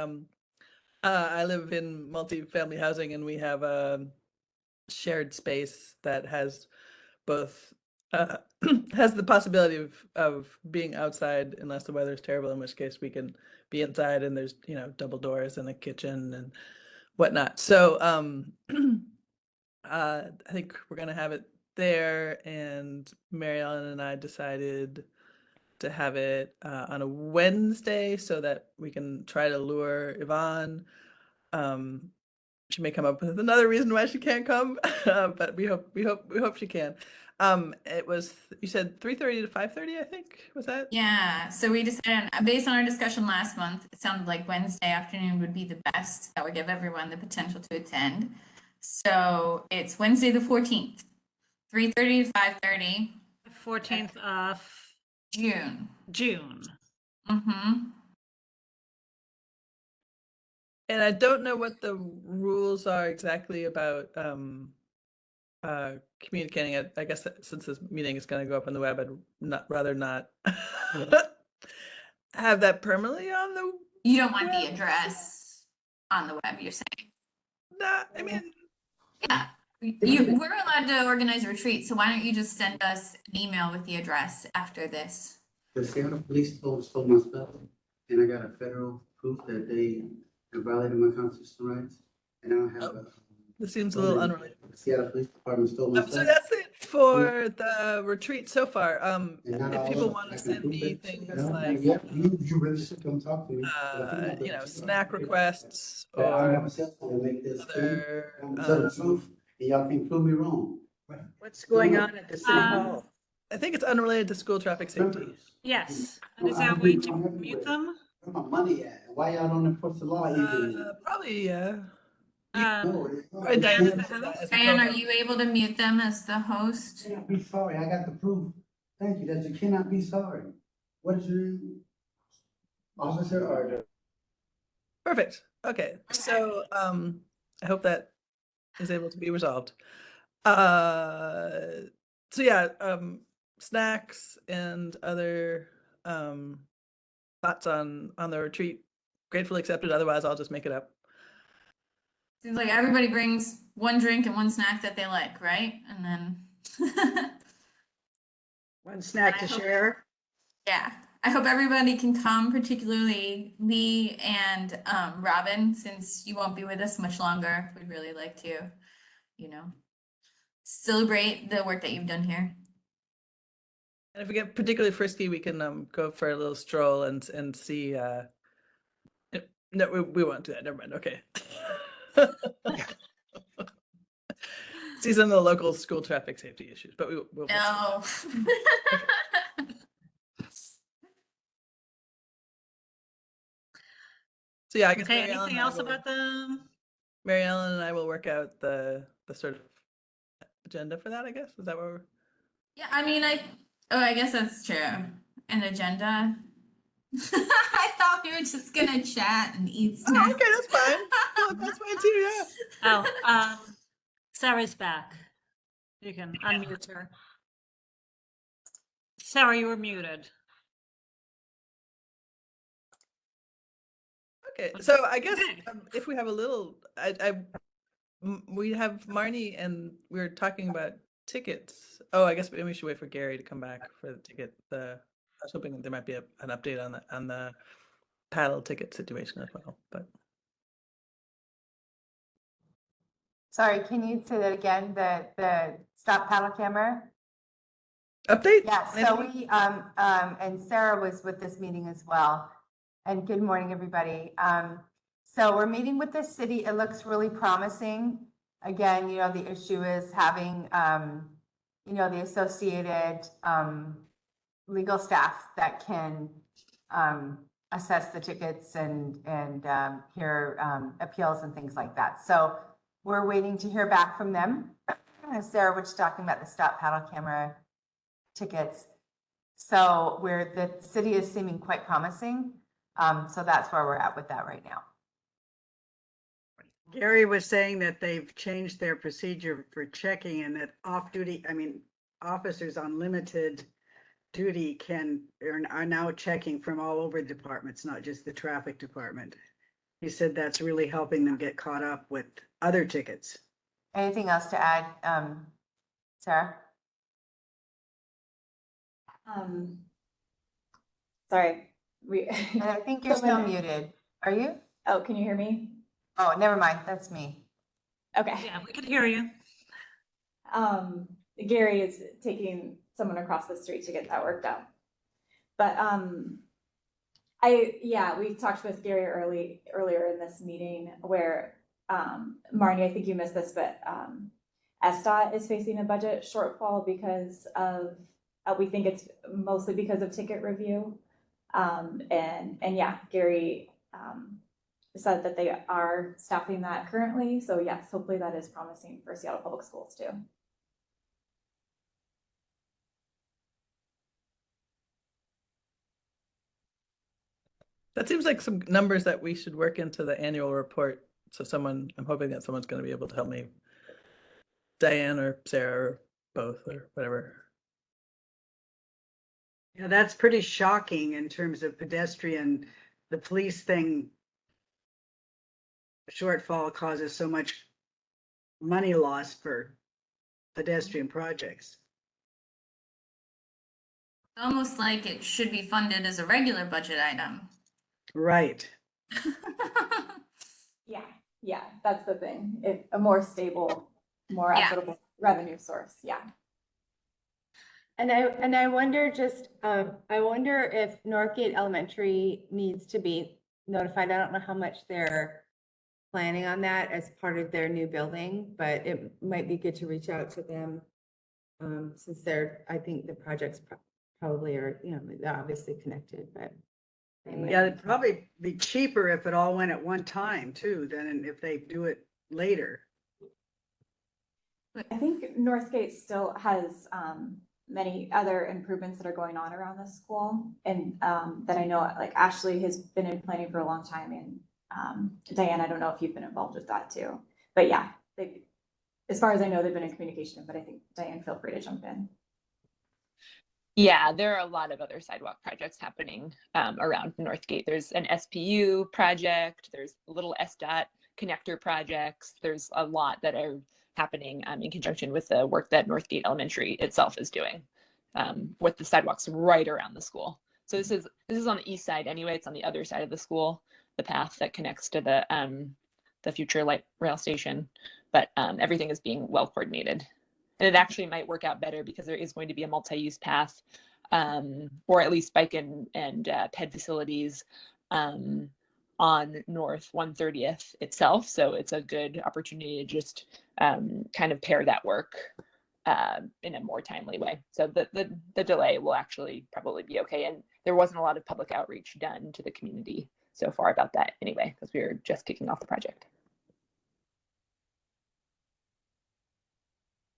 [SPEAKER 5] I live in multi-family housing, and we have a shared space that has both has the possibility of being outside unless the weather is terrible, in which case we can be inside, and there's double doors and a kitchen and whatnot. So I think we're gonna have it there, and Mary Ellen and I decided to have it on a Wednesday so that we can try to lure Yvonne. She may come up with another reason why she can't come, but we hope she can. It was, you said 3:30 to 5:30, I think, was that?
[SPEAKER 3] Yeah, so we decided, based on our discussion last month, it sounded like Wednesday afternoon would be the best. That would give everyone the potential to attend. So it's Wednesday the 14th, 3:30 to 5:30.
[SPEAKER 1] 14th of
[SPEAKER 3] June.
[SPEAKER 1] Mm-hmm.
[SPEAKER 5] And I don't know what the rules are exactly about communicating it. I guess since this meeting is going to go up on the web, I'd rather not have that permanently on the.
[SPEAKER 3] You don't want the address on the web, you're saying?
[SPEAKER 5] Nah, I mean.
[SPEAKER 3] Yeah, we're allowed to organize a retreat, so why don't you just send us an email with the address after this?
[SPEAKER 10] The Seattle Police stole my stuff, and I got a federal proof that they violated my constitutional rights, and I don't have
[SPEAKER 5] This seems a little unrelated.
[SPEAKER 10] Seattle Police Department stole my
[SPEAKER 5] So
[SPEAKER 10] stuff.
[SPEAKER 5] that's it for the retreat so far.
[SPEAKER 10] And not
[SPEAKER 5] If
[SPEAKER 10] all
[SPEAKER 5] people
[SPEAKER 10] of it.
[SPEAKER 5] want
[SPEAKER 10] I
[SPEAKER 5] to
[SPEAKER 10] can
[SPEAKER 5] send
[SPEAKER 10] prove
[SPEAKER 5] me
[SPEAKER 10] it.
[SPEAKER 5] things
[SPEAKER 10] No,
[SPEAKER 5] like,
[SPEAKER 10] yeah, you really should come talk to me. But I think I'm
[SPEAKER 5] you know,
[SPEAKER 10] good.
[SPEAKER 5] snack requests
[SPEAKER 10] But I have
[SPEAKER 5] or
[SPEAKER 10] a cell phone to make this thing.
[SPEAKER 5] other,
[SPEAKER 10] I'm gonna tell the truth, and y'all can prove me wrong.
[SPEAKER 2] What's going on at the city hall?
[SPEAKER 5] I think it's unrelated to school traffic safety.
[SPEAKER 1] Yes. And is there a way to mute them?
[SPEAKER 10] Where my money at? Why y'all don't enforce the law even?
[SPEAKER 5] Probably, yeah.
[SPEAKER 10] No,
[SPEAKER 5] Right, Diana,
[SPEAKER 1] the
[SPEAKER 5] as a
[SPEAKER 3] Diane, are
[SPEAKER 5] co-host.
[SPEAKER 3] you able to mute them as the host?
[SPEAKER 10] Cannot be sorry. I got the proof. Thank you. That you cannot be sorry. What is your name? Officer or?
[SPEAKER 5] Perfect. Okay. So I hope that is able to be resolved. So yeah, snacks and other thoughts on the retreat, gratefully accepted. Otherwise, I'll just make it up.
[SPEAKER 3] Seems like everybody brings one drink and one snack that they like, right? And then,
[SPEAKER 2] One snack to share?
[SPEAKER 3] yeah, I hope everybody can come, particularly Lee and Robin, since you won't be with us much longer. We'd really like to, you know, celebrate the work that you've done here.
[SPEAKER 5] And if we get particularly frisky, we can go for a little stroll and see. No, we won't do that. Never mind. Okay. See some of the local school traffic safety issues, but we'll
[SPEAKER 3] No.
[SPEAKER 5] So yeah, I guess
[SPEAKER 1] Okay,
[SPEAKER 5] Mary Ellen
[SPEAKER 1] anything
[SPEAKER 5] and I
[SPEAKER 1] else
[SPEAKER 5] will-
[SPEAKER 1] about the,
[SPEAKER 5] Mary Ellen and I will work out the sort of agenda for that. I guess is that what we're.
[SPEAKER 3] Yeah, I mean, I guess that's true. An agenda. I thought we were just gonna chat and eat
[SPEAKER 5] Oh,
[SPEAKER 3] snacks.
[SPEAKER 5] okay, that's fine. Oh, that's fine too. Yeah.
[SPEAKER 1] oh, Sarah's back. You can unmute her. Sarah, you were muted.
[SPEAKER 5] Okay, so I guess
[SPEAKER 1] Okay.
[SPEAKER 5] if we have a little, we have Marnie and we were talking about tickets. Oh, I guess maybe we should wait for Gary to come back for the ticket. I was hoping there might be an update on the paddle ticket situation as well. But
[SPEAKER 11] Sorry, can you say that again? The stop paddle camera?
[SPEAKER 5] update?
[SPEAKER 11] Yeah, so we, and Sarah was with this meeting as well. And good morning, everybody. So we're meeting with the city. It looks really promising. Again, you know, the issue is having, you know, the associated legal staff that can assess the tickets and hear appeals and things like that. So we're waiting to hear back from them. Sarah was talking about the stop paddle camera tickets. So the city is seeming quite promising. So that's where we're at with that right now.
[SPEAKER 2] Gary was saying that they've changed their procedure for checking and that officers on limited duty are now checking from all over departments, not just the traffic department. He said that's really helping them get caught up with other tickets.
[SPEAKER 11] Anything else to add, Sarah?
[SPEAKER 4] Sorry,
[SPEAKER 11] And I think you're still muted. Are you?
[SPEAKER 4] Oh, can you hear me?
[SPEAKER 11] Oh, never mind. That's me.
[SPEAKER 4] Okay.
[SPEAKER 1] Yeah, we can hear you.
[SPEAKER 4] Gary is taking someone across the street to get that worked out. But we talked with Gary earlier in this meeting where Marnie, I think you missed this, but SDOT is facing a budget shortfall because of we think it's mostly because of ticket review. And yeah, Gary said that they are staffing that currently. So yes, hopefully that is promising for Seattle Public Schools too.
[SPEAKER 5] that seems like some numbers that we should work into the annual report. So I'm hoping that someone's going to be able to help me, Diane or Sarah or both or whatever.
[SPEAKER 2] Yeah, that's pretty shocking in terms of pedestrian. The police thing shortfall causes so much money loss for pedestrian projects.
[SPEAKER 3] Almost like it should be funded as a regular budget item.
[SPEAKER 2] Right.
[SPEAKER 4] Yeah, that's the thing. If a more stable, more
[SPEAKER 3] Yeah.
[SPEAKER 4] equitable revenue source, yeah.
[SPEAKER 11] And I wonder just, I wonder if Northgate Elementary needs to be notified. I don't know how much they're planning on that as part of their new building, but it might be good to reach out to them. Since I think the projects probably are, they're obviously connected, but. they might
[SPEAKER 2] Yeah,
[SPEAKER 11] need
[SPEAKER 2] it'd
[SPEAKER 11] to-
[SPEAKER 2] probably be cheaper if it all went at one time too, than if they do it later.
[SPEAKER 4] I think Northgate still has many other improvements that are going on around the school, and that I know, like Ashley has been in planning for a long time, and Diane, I don't know if you've been involved with that too, but yeah, as far as I know, they've been in communication, but I think Diane, feel free to jump in.
[SPEAKER 9] Yeah, there are a lot of other sidewalk projects happening around Northgate. There's an SPU project, there's little SDOT connector projects. There's a lot that are happening in conjunction with the work that Northgate Elementary itself is doing with the sidewalks right around the school. So this is on the east side anyway. It's on the other side of the school, the path that connects to the future light rail station. But everything is being well coordinated. And it actually might work out better because there is going to be a multi-use path, or at least bike and ped facilities on North 130th itself. So it's a good opportunity to just kind of pair that work in a more timely way. So the delay will actually probably be okay. And there wasn't a lot of public outreach done to the community so far about that anyway, because we were just kicking off the project.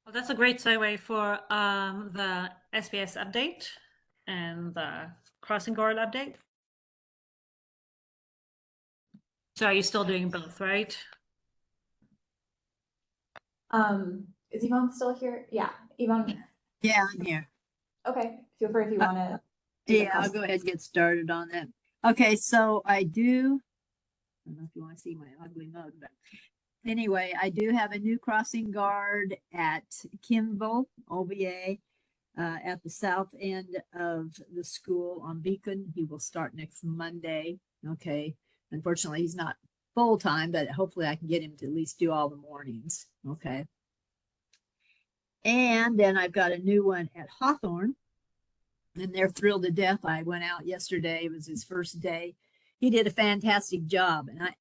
[SPEAKER 1] Well, that's a great segue for the SBS update and the crossing guard update. So are you still doing both, right?
[SPEAKER 4] Is Yvonne still here? Yeah, Yvonne.
[SPEAKER 12] Yeah, I'm here.
[SPEAKER 4] Okay, feel free if you want to.
[SPEAKER 12] Yeah, I'll go ahead and get started on that. Okay, so I don't know if you want to see my ugly mug, but anyway, I do have a new crossing guard at Kimball, OVA, at the south end of the school on Beacon. He will start next Monday. Okay. Unfortunately, he's not full time, but hopefully I can get him to at least do all the mornings. Okay. And then I've got a new one at Hawthorne, and they're thrilled to death. I went out yesterday. It was his first day. He did a fantastic job. And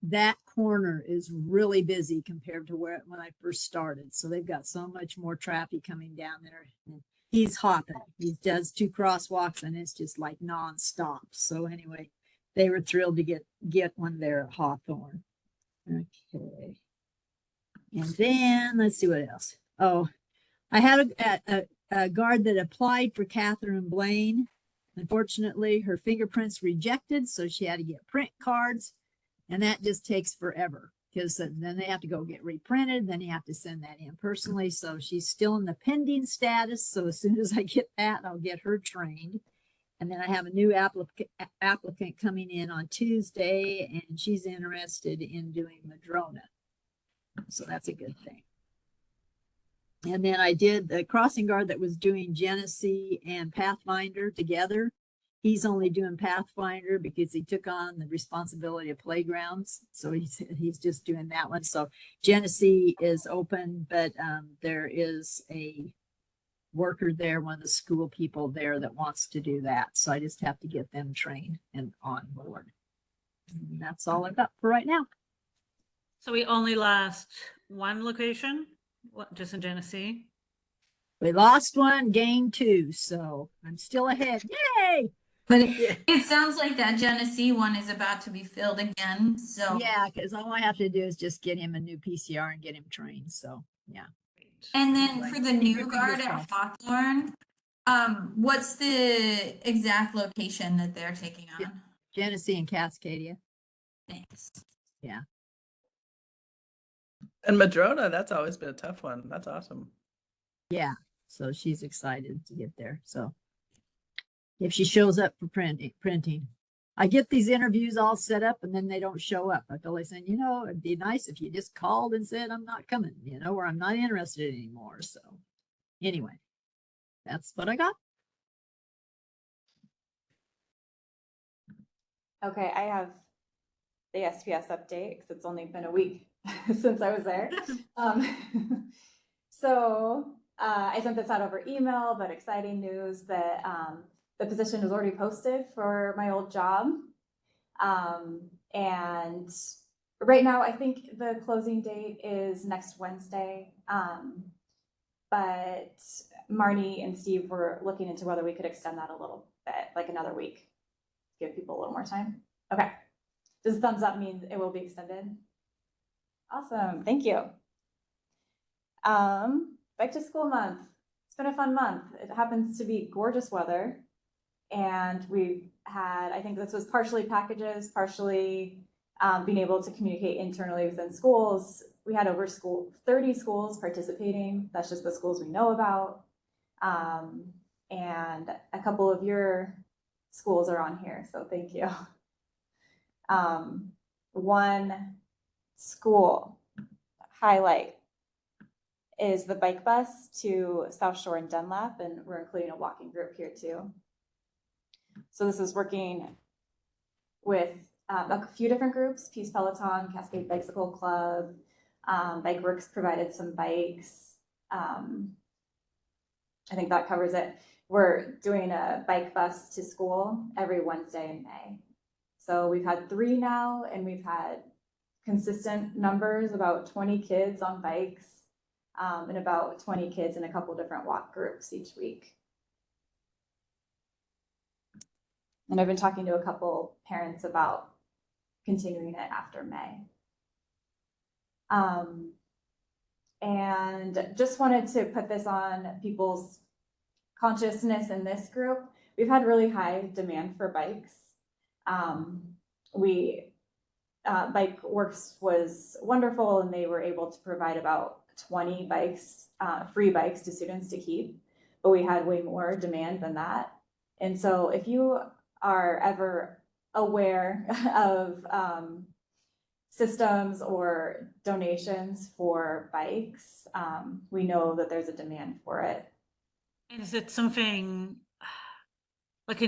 [SPEAKER 12] that corner is really busy compared to when I first started. So they've got so much more traffic coming down there. And he's hopping. He does 2 crosswalks and it's just like nonstop. So anyway, they were thrilled to get one there at Hawthorne. Okay. And then let's see what else. Oh, I had a guard that applied for Catherine Blaine. Unfortunately, her fingerprints rejected, so she had to get print cards, and that just takes forever because then they have to go get reprinted. Then you have to send that in personally. So she's still in the pending status. So as soon as I get that, I'll get her trained. And then I have a new applicant coming in on Tuesday, and she's interested in doing Madrona. So that's a good thing. And then I did the crossing guard that was doing Genesee and Pathfinder together. He's only doing Pathfinder because he took on the responsibility of playgrounds. So he's just doing that one. So Genesee is open, but there is a worker there, one of the school people there that wants to do that. So I just have to get them trained and on board. And that's all I've got for right now.
[SPEAKER 1] So we only lost one location, just in Genesee.
[SPEAKER 12] We lost one, gained 2, so I'm still ahead. Yay!
[SPEAKER 3] But it sounds like that Genesee one is about to be filled again. So
[SPEAKER 12] Yeah, because all I have to do is just get him a new PCR and get him trained. So yeah.
[SPEAKER 3] And then for the new
[SPEAKER 12] Fingers
[SPEAKER 3] guard at
[SPEAKER 12] crossed.
[SPEAKER 3] Hawthorne, what's the exact location that they're taking on?
[SPEAKER 12] Genesee and Cascadia.
[SPEAKER 3] Thanks.
[SPEAKER 12] Yeah.
[SPEAKER 5] And Madrona, that's always been a tough one. That's awesome.
[SPEAKER 12] Yeah. So she's excited to get there. So if she shows up for printing, I get these interviews all set up and then they don't show up. I feel like saying, it'd be nice if you just called and said, I'm not coming, or I'm not interested anymore. So anyway, that's what I got.
[SPEAKER 4] Okay, I have the SPS update because it's only been a week since I was there. So I sent this out over email, but exciting news that the position is already posted for my old job. And right now, I think the closing date is next Wednesday. But Marnie and Steve were looking into whether we could extend that a little bit, like another week, give people a little more time. Okay. Does thumbs up mean it will be extended? Awesome. Thank you. Back to school month. It's been a fun month. It happens to be gorgeous weather. And we've had, I think this was partially packages, partially being able to communicate internally within schools. We had over 30 schools participating. That's just the schools we know about. And a couple of your schools are on here, so thank you. One school highlight is the bike bus to South Shore and Dunlap, and we're including a walking group here too. So this is working with a few different groups: Peace Peloton, Cascade Bicycle Club, Bike Works provided some bikes. I think that covers it. We're doing a bike bus to school every Wednesday in May. So we've had 3 now, and we've had consistent numbers, about 20 kids on bikes, and about 20 kids in a couple different walk groups each week. And I've been talking to a couple parents about continuing it after May. And just wanted to put this on people's consciousness in this group. We've had really high demand for bikes. Bike Works was wonderful, and they were able to provide about 20 bikes, free bikes to students to keep, but we had way more demand than that. And so if you are ever aware of systems or donations for bikes, we know that there's a demand for it.
[SPEAKER 1] And is it something like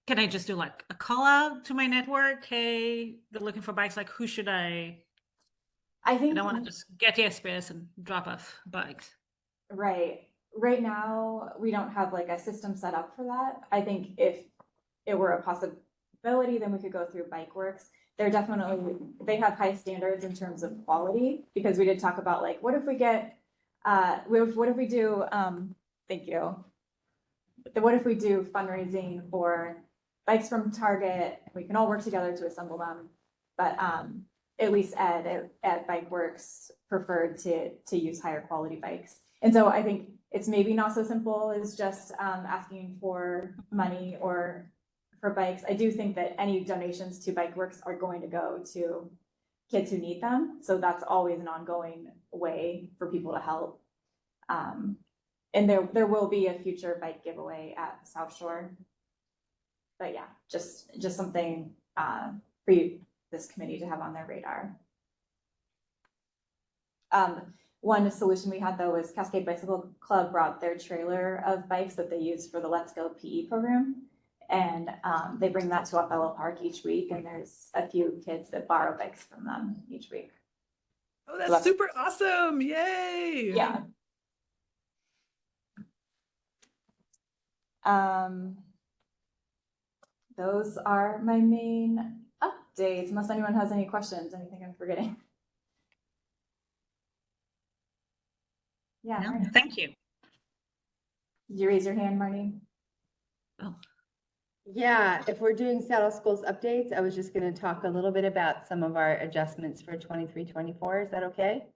[SPEAKER 1] can I just do like a call out to my network? Hey, they're looking for bikes. Like, who should I
[SPEAKER 4] think
[SPEAKER 1] don't want to just get the SPS and drop off bikes.
[SPEAKER 4] Right. Right now, we don't have like a system set up for that. I think if it were a possibility, then we could go through Bike Works. They're definitely, they have high standards in terms of quality, because we did talk about like, what if we get, what if we do, thank you. What if we do fundraising for bikes from Target? We can all work together to assemble them. But at least at Bike Works preferred to use higher quality bikes. And so I think it's maybe not so simple as just asking for money or for bikes. I do think that any donations to Bike Works are going to go to kids who need them. So that's always an ongoing way for people to help. And there will be a future bike giveaway at South Shore. But yeah, just something for you, this committee, to have on their radar. One solution we had though was Cascade Bicycle Club brought their trailer of bikes that they use for the Let's Go PE program. And they bring that to Othello Park each week, and there's a few kids that borrow bikes from them each week.
[SPEAKER 5] Oh, that's super awesome. Yay.
[SPEAKER 4] Yeah. Those are my main updates, unless anyone has any questions, anything I'm forgetting. Yeah.
[SPEAKER 1] No,
[SPEAKER 4] Marnie.
[SPEAKER 1] thank you.
[SPEAKER 4] Did you raise your hand, Marnie?
[SPEAKER 1] Oh.
[SPEAKER 11] Yeah, if we're doing Saddle Schools updates, I was just going to talk a little bit about some of our adjustments for 23-24. Is that okay?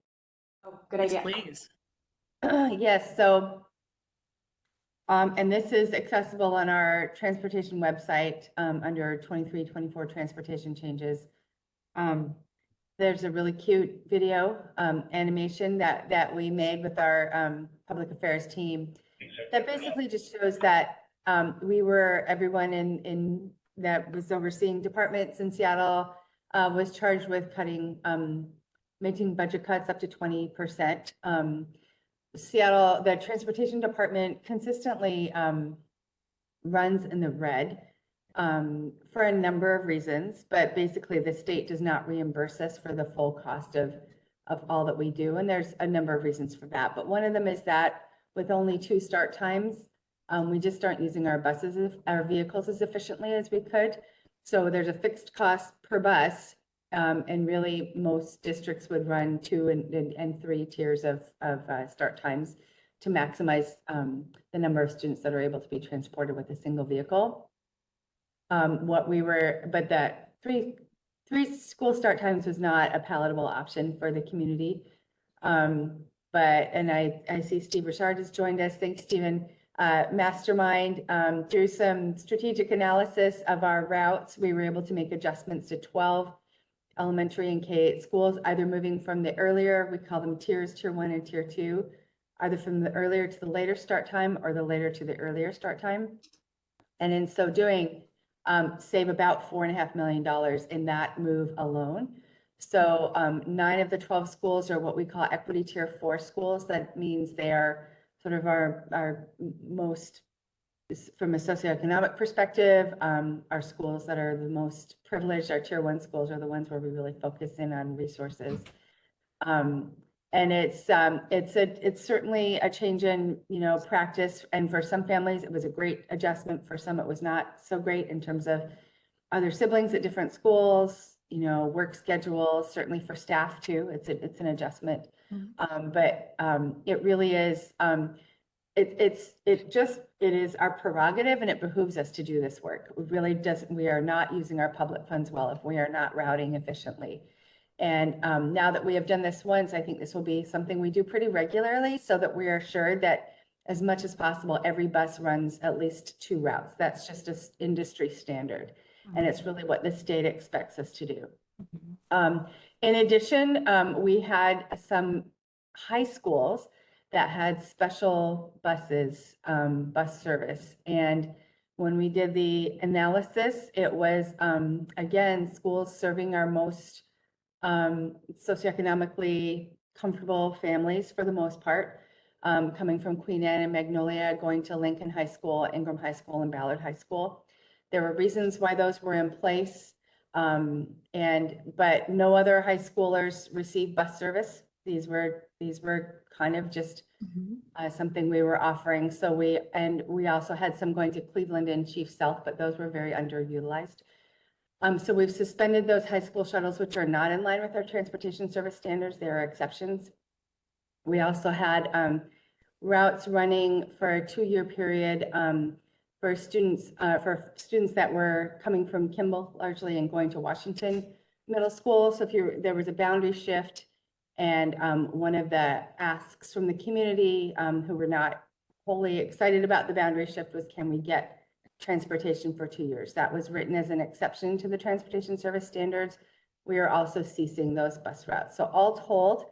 [SPEAKER 4] Oh, good
[SPEAKER 1] Yes,
[SPEAKER 4] idea.
[SPEAKER 1] please.
[SPEAKER 11] Yes, so, and this is accessible on our transportation website under 23-24 transportation changes. There's a really cute video animation that we made with our public affairs team that basically just shows that everyone in that was overseeing departments in Seattle was charged with making budget cuts up to 20%. Seattle, the transportation department consistently runs in the red. for a number of reasons, but basically the state does not reimburse us for the full cost of all that we do. And there's a number of reasons for that. But one of them is that with only 2 start times, we just aren't using our our vehicles as efficiently as we could. So there's a fixed cost per bus. And really most districts would run 2 and 3 tiers of start times to maximize the number of students that are able to be transported with a single vehicle. But that three school start times was not a palatable option for the community. And I see Steve Richard has joined us. Thanks, Stephen. Mastermind, through some strategic analysis of our routes, we were able to make adjustments to 12 elementary and K-8 schools, either moving from the earlier, we call them tiers, tier 1 and tier 2, either from the earlier to the later start time or the later to the earlier start time. And in so doing, save about $4.5 million in that move alone. So 9 of the 12 schools are what we call equity tier 4 schools. That means they are sort of our most, from a socioeconomic perspective, our schools that are the most privileged, our tier 1 schools are the ones where we really focus in on resources. And it's certainly a change in, practice. And for some families, it was a great adjustment. For some, it was not so great in terms of other siblings at different schools, work schedules, certainly for staff too. It's an adjustment. But it really is, it is our prerogative, and it behooves us to do this work. We are not using our public funds well if we are not routing efficiently. And now that we have done this once, I think this will be something we do pretty regularly so that we are sure that as much as possible, every bus runs at least 2 routes. That's just an industry standard. And it's really what the state expects us to do. In addition, we had some high schools that had special buses, bus service. And when we did the analysis, it was, again, schools serving our most socioeconomically comfortable families for the most part, coming from Queen Anne and Magnolia, going to Lincoln High School, Ingram High School, and Ballard High School. There were reasons why those were in place, but no other high schoolers received bus service. These were kind of just something we were offering. So we also had some going to Cleveland and Chief Sealth, but those were very underutilized. So we've suspended those high school shuttles, which are not in line with our transportation service standards. There are exceptions. We also had routes running for a 2-year period for students that were coming from Kimball largely and going to Washington Middle School. So there was a boundary shift, and one of the asks from the community who were not wholly excited about the boundary shift was, can we get transportation for 2 years? That was written as an exception to the transportation service standards. We are also ceasing those bus routes. So all told,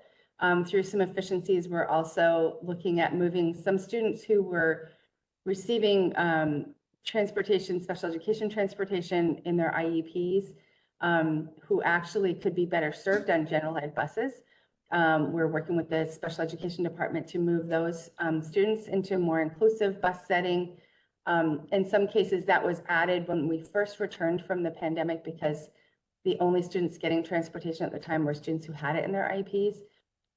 [SPEAKER 11] through some efficiencies, we're also looking at moving some students who were receiving transportation, special education transportation in their IEPs, who actually could be better served on general ed buses. We're working with the special education department to move those students into a more inclusive bus setting. In some cases, that was added when we first returned from the pandemic because the only students getting transportation at the time were students who had it in their IEPs.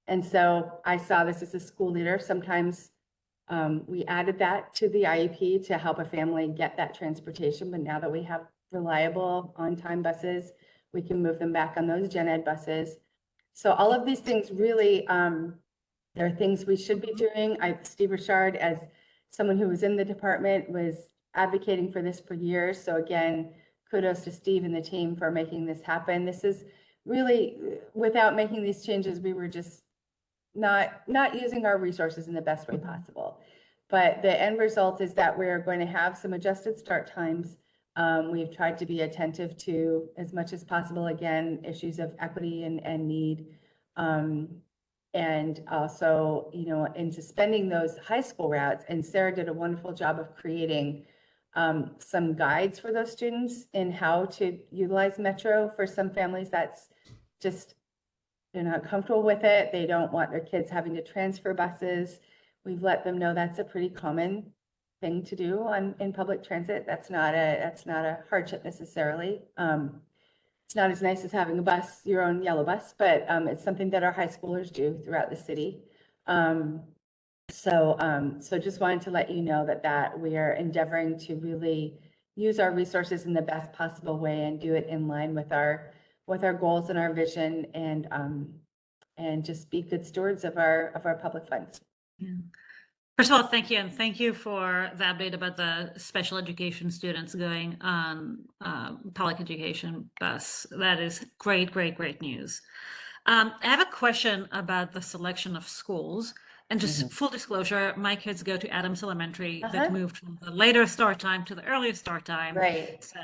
[SPEAKER 11] And so I saw this as a school leader. Sometimes we added that to the IEP to help a family get that transportation. But now that we have reliable on-time buses, we can move them back on those gen ed buses. So all of these things really, there are things we should be doing. Steve Richard, as someone who was in the department, was advocating for this for years. So again, kudos to Steve and the team for making this happen. This is really, without making these changes, we were just not using our resources in the best way possible. But the end result is that we're going to have some adjusted start times. We've tried to be attentive to, as much as possible, again, issues of equity and need. And also, in suspending those high school routes, and Sarah did a wonderful job of creating some guides for those students in how to utilize Metro. For some families, that's just, they're not comfortable with it. They don't want their kids having to transfer buses. We've let them know that's a pretty common thing to do in public transit. That's not a hardship necessarily. It's not as nice as having a bus, your own yellow bus, but it's something that our high schoolers do throughout the city. So just wanted to let you know that we are endeavoring to really use our resources in the best possible way and do it in line with our goals and our vision, and just be good stewards of our public funds.
[SPEAKER 1] Yeah. First of all, thank you, and thank you for the update about the special education students going on public education bus. That is great, great, great news. I have a question about the selection of schools. And just full disclosure, my kids go to Adams Elementary that moved from the later start time to the earlier start time.
[SPEAKER 11] Right.
[SPEAKER 1] So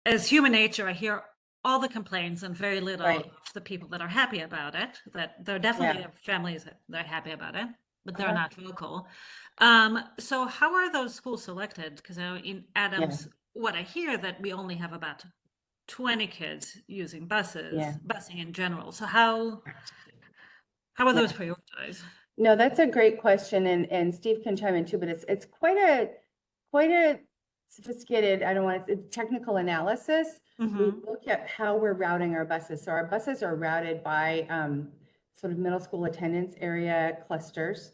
[SPEAKER 1] as human nature, I hear all the complaints and very little
[SPEAKER 11] Right.
[SPEAKER 1] of the people that are happy about it, that there are definitely families that are happy about it, but they're not vocal. So how are those schools selected? Because in Adams, what I hear that we only have about 20 kids using busing in general. So how are those prioritized?
[SPEAKER 11] No, that's a great question, and Steve can chime in too, but it's quite a sophisticated, I don't want to, technical analysis. We look at how we're routing our buses. So our buses are routed by sort of middle school attendance area clusters.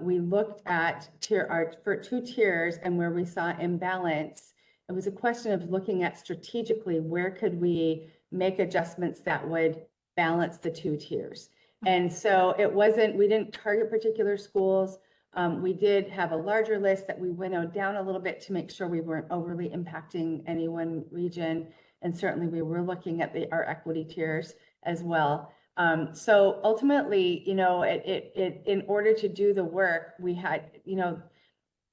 [SPEAKER 11] We looked at for 2 tiers, and where we saw imbalance, it was a question of looking at strategically where could we make adjustments that would balance the 2 tiers. And so we didn't target particular schools. We did have a larger list that we winnowed down a little bit to make sure we weren't overly impacting any one region. And certainly we were looking at our equity tiers as well. So ultimately, in order to do the work, we had,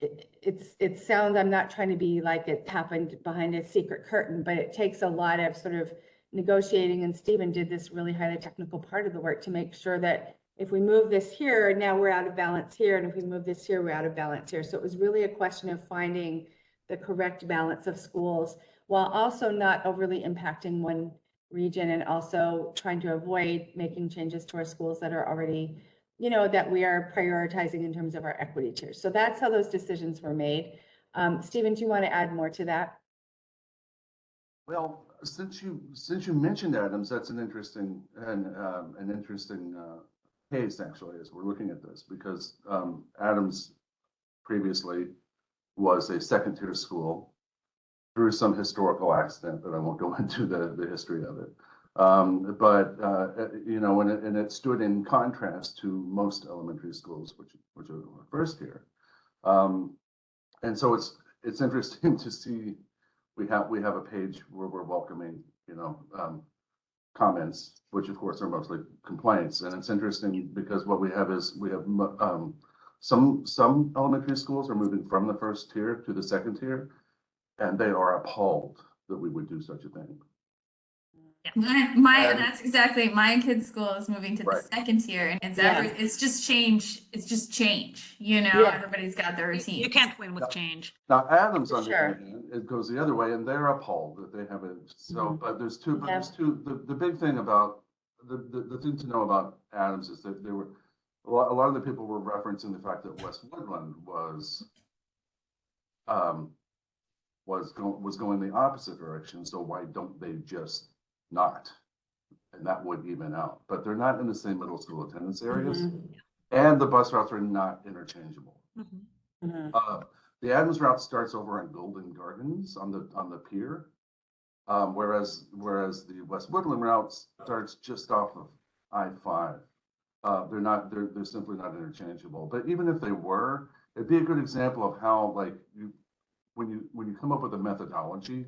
[SPEAKER 11] it sounds, I'm not trying to be like it happened behind a secret curtain, but it takes a lot of sort of negotiating, and Stephen did this really highly technical part of the work to make sure that if we move this here, now we're out of balance here, and if we move this here, we're out of balance here. So it was really a question of finding the correct balance of schools while also not overly impacting one region, and also trying to avoid making changes to our schools that are already, that we are prioritizing in terms of our equity tiers. So that's how those decisions were made. Stephen, do you want to add more to that?
[SPEAKER 13] Well, since you mentioned Adams, that's an interesting case actually, as we're looking at this, because Adams previously was a second-tier school through some historical accident that I won't go into the history of it. And it stood in contrast to most elementary schools, which are first tier. And so it's interesting to see. We have a page where we're welcoming, comments, which of course are mostly complaints. And it's interesting because what we have is some elementary schools are moving from the first tier to the second tier, and they are appalled that we would do such a thing.
[SPEAKER 3] That's exactly, my kid's school is moving to the
[SPEAKER 13] Right.
[SPEAKER 3] second tier, and it's just change. It's just change, everybody's got their routine.
[SPEAKER 1] You can't win with change.
[SPEAKER 13] Now Adams, on the
[SPEAKER 11] Sure.
[SPEAKER 13] other hand, it goes the other way, and they're appalled that they have it. So, but there's two. The big thing about the thing to know about Adams is that there were a lot of the people were referencing the fact that West Woodland was going the opposite direction. So why don't they just not? And that would even out. But they're not in the same middle school attendance areas, and the bus routes are not interchangeable. The Adams route starts over on Golden Gardens on the pier, whereas the West Woodland route starts just off of I-5. They're simply not interchangeable. But even if they were, it'd be a good example of how, like, when you come up with a methodology,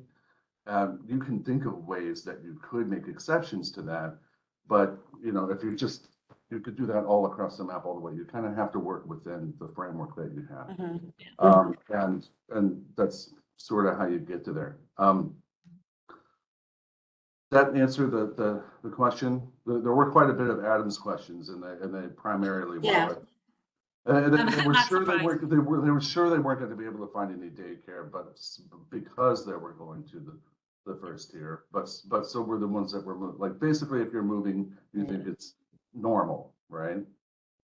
[SPEAKER 13] you can think of ways that you could make exceptions to that. But if you could do that all across the map all the way. You kind of have to work within the framework that you have. And that's sort of how you get to there. That answer the question. There were quite a bit of Adams questions, and they primarily were. And they were sure they weren't going to be able to find any daycare, but because they were going to the first tier, but so were the ones that were like, basically, if you're moving, you think it's normal, right?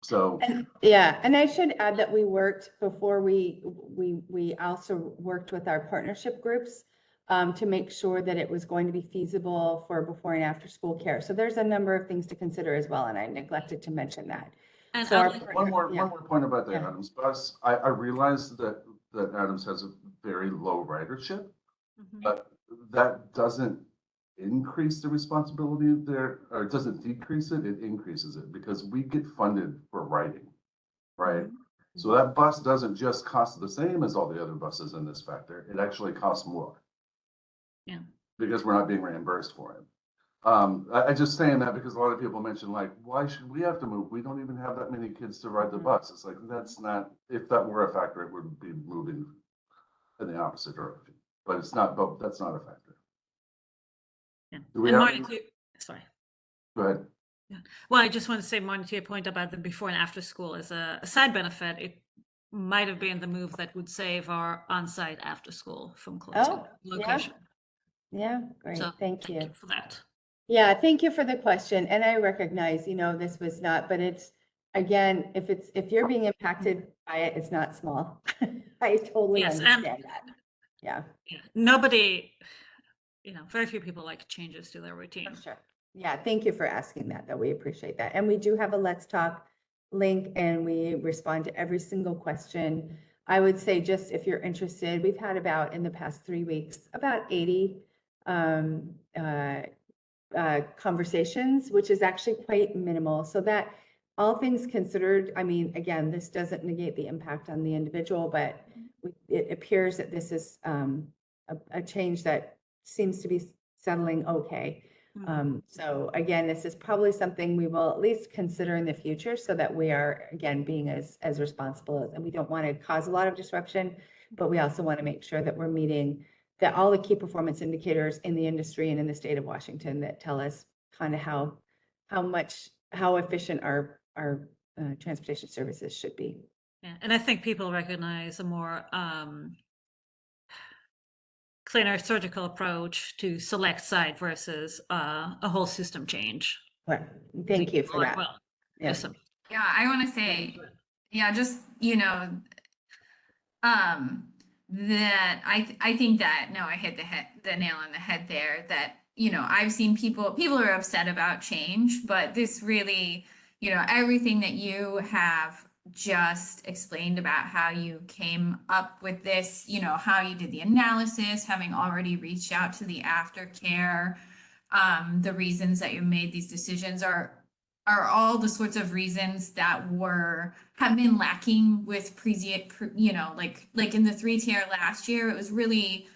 [SPEAKER 13] So,
[SPEAKER 11] And yeah, and I should add that we worked before we also worked with our partnership groups to make sure that it was going to be feasible for before and after school care. So there's a number of things to consider as well, and I neglected to mention that.
[SPEAKER 1] And
[SPEAKER 11] So
[SPEAKER 1] I'd
[SPEAKER 11] our
[SPEAKER 1] like-
[SPEAKER 11] partner- yeah.
[SPEAKER 13] one more point about the
[SPEAKER 11] Yeah.
[SPEAKER 13] Adams bus. I realize that Adams has a very low ridership,
[SPEAKER 1] Mhm.
[SPEAKER 13] but that doesn't increase the responsibility there, or it doesn't decrease it, it increases it, because we get funded for riding, right? So that bus doesn't just cost the same as all the other buses in this factor, it actually costs more.
[SPEAKER 1] Yeah.
[SPEAKER 13] Because we're not being reimbursed for it. I just saying that because a lot of people mention like, why should we have to move? We don't even have that many kids to ride the bus. It's like, that's not, if that were a factor, it would be moving in the opposite direction. But it's not, but that's not a factor.
[SPEAKER 1] Yeah.
[SPEAKER 13] Do we
[SPEAKER 1] And
[SPEAKER 13] have-
[SPEAKER 1] Marty, sorry.
[SPEAKER 13] Go ahead.
[SPEAKER 1] Well, I just want to say, Marty, to your point about the before and after school as a side benefit, it might have been the move that would save our on-site after school from closing
[SPEAKER 11] Oh, yeah.
[SPEAKER 1] location.
[SPEAKER 11] Yeah, great,
[SPEAKER 1] So
[SPEAKER 11] thank you.
[SPEAKER 1] for that.
[SPEAKER 11] Yeah, thank you for the question. And I recognize, this was not, but it's, again, if you're being impacted by it, it's not small. I totally
[SPEAKER 1] Yes, and-
[SPEAKER 11] understand that. Yeah,
[SPEAKER 1] Yeah. Nobody, very few people like changes to their routine.
[SPEAKER 11] for sure. Yeah, thank you for asking that, though. We appreciate that. And we do have a Let's Talk link, and we respond to every single question. I would say, just if you're interested, we've had in the past 3 weeks, about 80 conversations, which is actually quite minimal. So that, all things considered, I mean, again, this doesn't negate the impact on the individual, but it appears that this is a change that seems to be settling okay. So again, this is probably something we will at least consider in the future, so that we are, again, being as responsible, and we don't want to cause a lot of disruption, but we also want to make sure that we're meeting all the key performance indicators in the industry and in the state of Washington that tell us kind of how efficient our transportation services should be.
[SPEAKER 1] Yeah. And I think people recognize a more cleaner surgical approach to select site versus a whole system change.
[SPEAKER 11] Well, thank you for that.
[SPEAKER 1] Well,
[SPEAKER 11] Yeah.
[SPEAKER 1] listen.
[SPEAKER 3] Yeah, I want to say, just, that I think that, no, I hit the nail on the head there, that, I've seen people are upset about change, but this really, everything that you have just explained about how you came up with this, how you did the analysis, having already reached out to the aftercare, the reasons that you made these decisions are all the sorts of reasons that have been lacking with like in the 3-tier last year. It was really,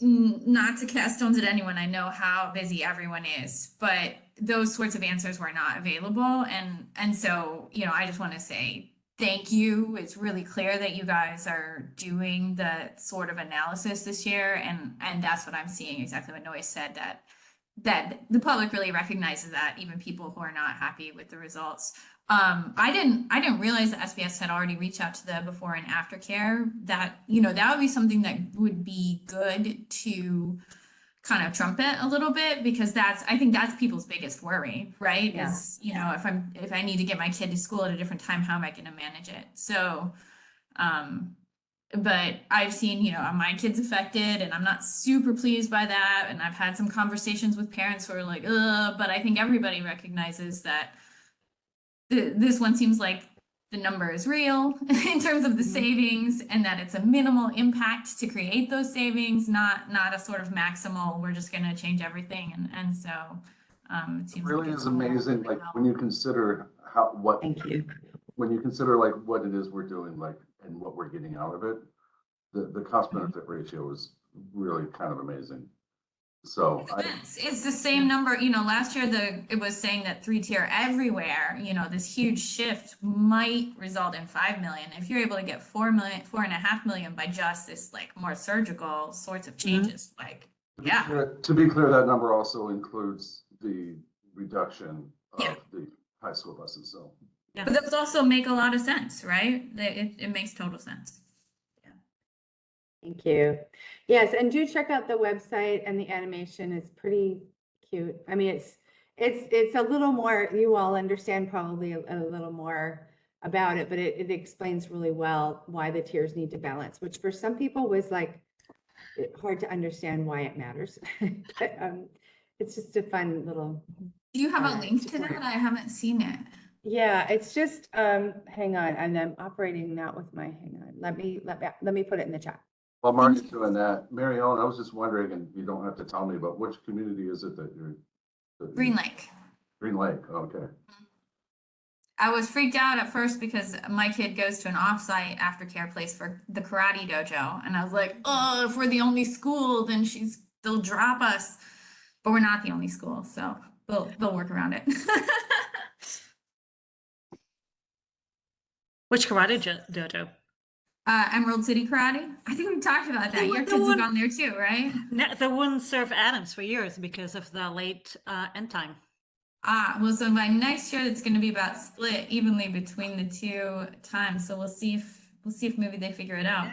[SPEAKER 3] not to cast stones at anyone, I know how busy everyone is, but those sorts of answers were not available. And so, I just want to say thank you. It's really clear that you guys are doing the sort of analysis this year. And that's what I'm seeing, exactly what Noe said, that the public really recognizes that, even people who are not happy with the results. I didn't realize that SBS had already reached out to the before and after care. That, that would be something that would be good to kind of trumpet a little bit, because I think that's people's biggest worry, right?
[SPEAKER 11] Yeah.
[SPEAKER 3] Is, if I need to get my kid to school at a different time, how am I going to manage it? So, but I've seen, my kid's affected, and I'm not super pleased by that. And I've had some conversations with parents who are like, but I think everybody recognizes that this one seems like the number is real in terms of the savings, and that it's a minimal impact to create those savings, not a sort of maximal, we're just going to change everything. And so it seems
[SPEAKER 13] Really
[SPEAKER 3] like
[SPEAKER 13] is amazing, like when you consider
[SPEAKER 11] Thank you.
[SPEAKER 13] when you consider like what it is we're doing, like, and what we're getting out of it, the cost benefit ratio is really kind of amazing. So
[SPEAKER 3] it's the same number, last year it was saying that 3-tier everywhere, this huge shift might result in 5 million. If you're able to get 4.5 million by just this like more surgical sorts of changes,
[SPEAKER 13] to be clear, that number also includes the reduction of the high school buses. So
[SPEAKER 3] but those also make a lot of sense, right? It makes total sense.
[SPEAKER 11] Thank you. Yes, and do check out the website, and the animation is pretty cute. I mean, it's a little more, you all understand probably a little more about it, but it explains really well why the tiers need to balance, which for some people was like hard to understand why it matters. But it's just a fun little.
[SPEAKER 3] Do you have a
[SPEAKER 11] Uh,
[SPEAKER 3] link to
[SPEAKER 11] support.
[SPEAKER 3] that? I haven't seen it.
[SPEAKER 11] Yeah, it's just hang on, and I'm operating not with my, hang on. Let me put it in the chat.
[SPEAKER 13] While Mark is doing that, Mary Ellen, I was just wondering, and you don't have to tell me, but which community is it that
[SPEAKER 3] Green Lake.
[SPEAKER 13] Green Lake, okay.
[SPEAKER 3] I was freaked out at first because my kid goes to an offsite aftercare place for the karate dojo. And I was like, oh, if we're the only school, then they'll drop us. But we're not the only school, so they'll work around it.
[SPEAKER 1] Which karate dojo?
[SPEAKER 3] Emerald City Karate. I think we talked about that. Your kids have gone there too, right?
[SPEAKER 1] No, they wouldn't serve Adams for years because of the late end time.
[SPEAKER 3] Well, so by next year, it's going to be about split evenly between the two times. So we'll see if maybe they figure it out.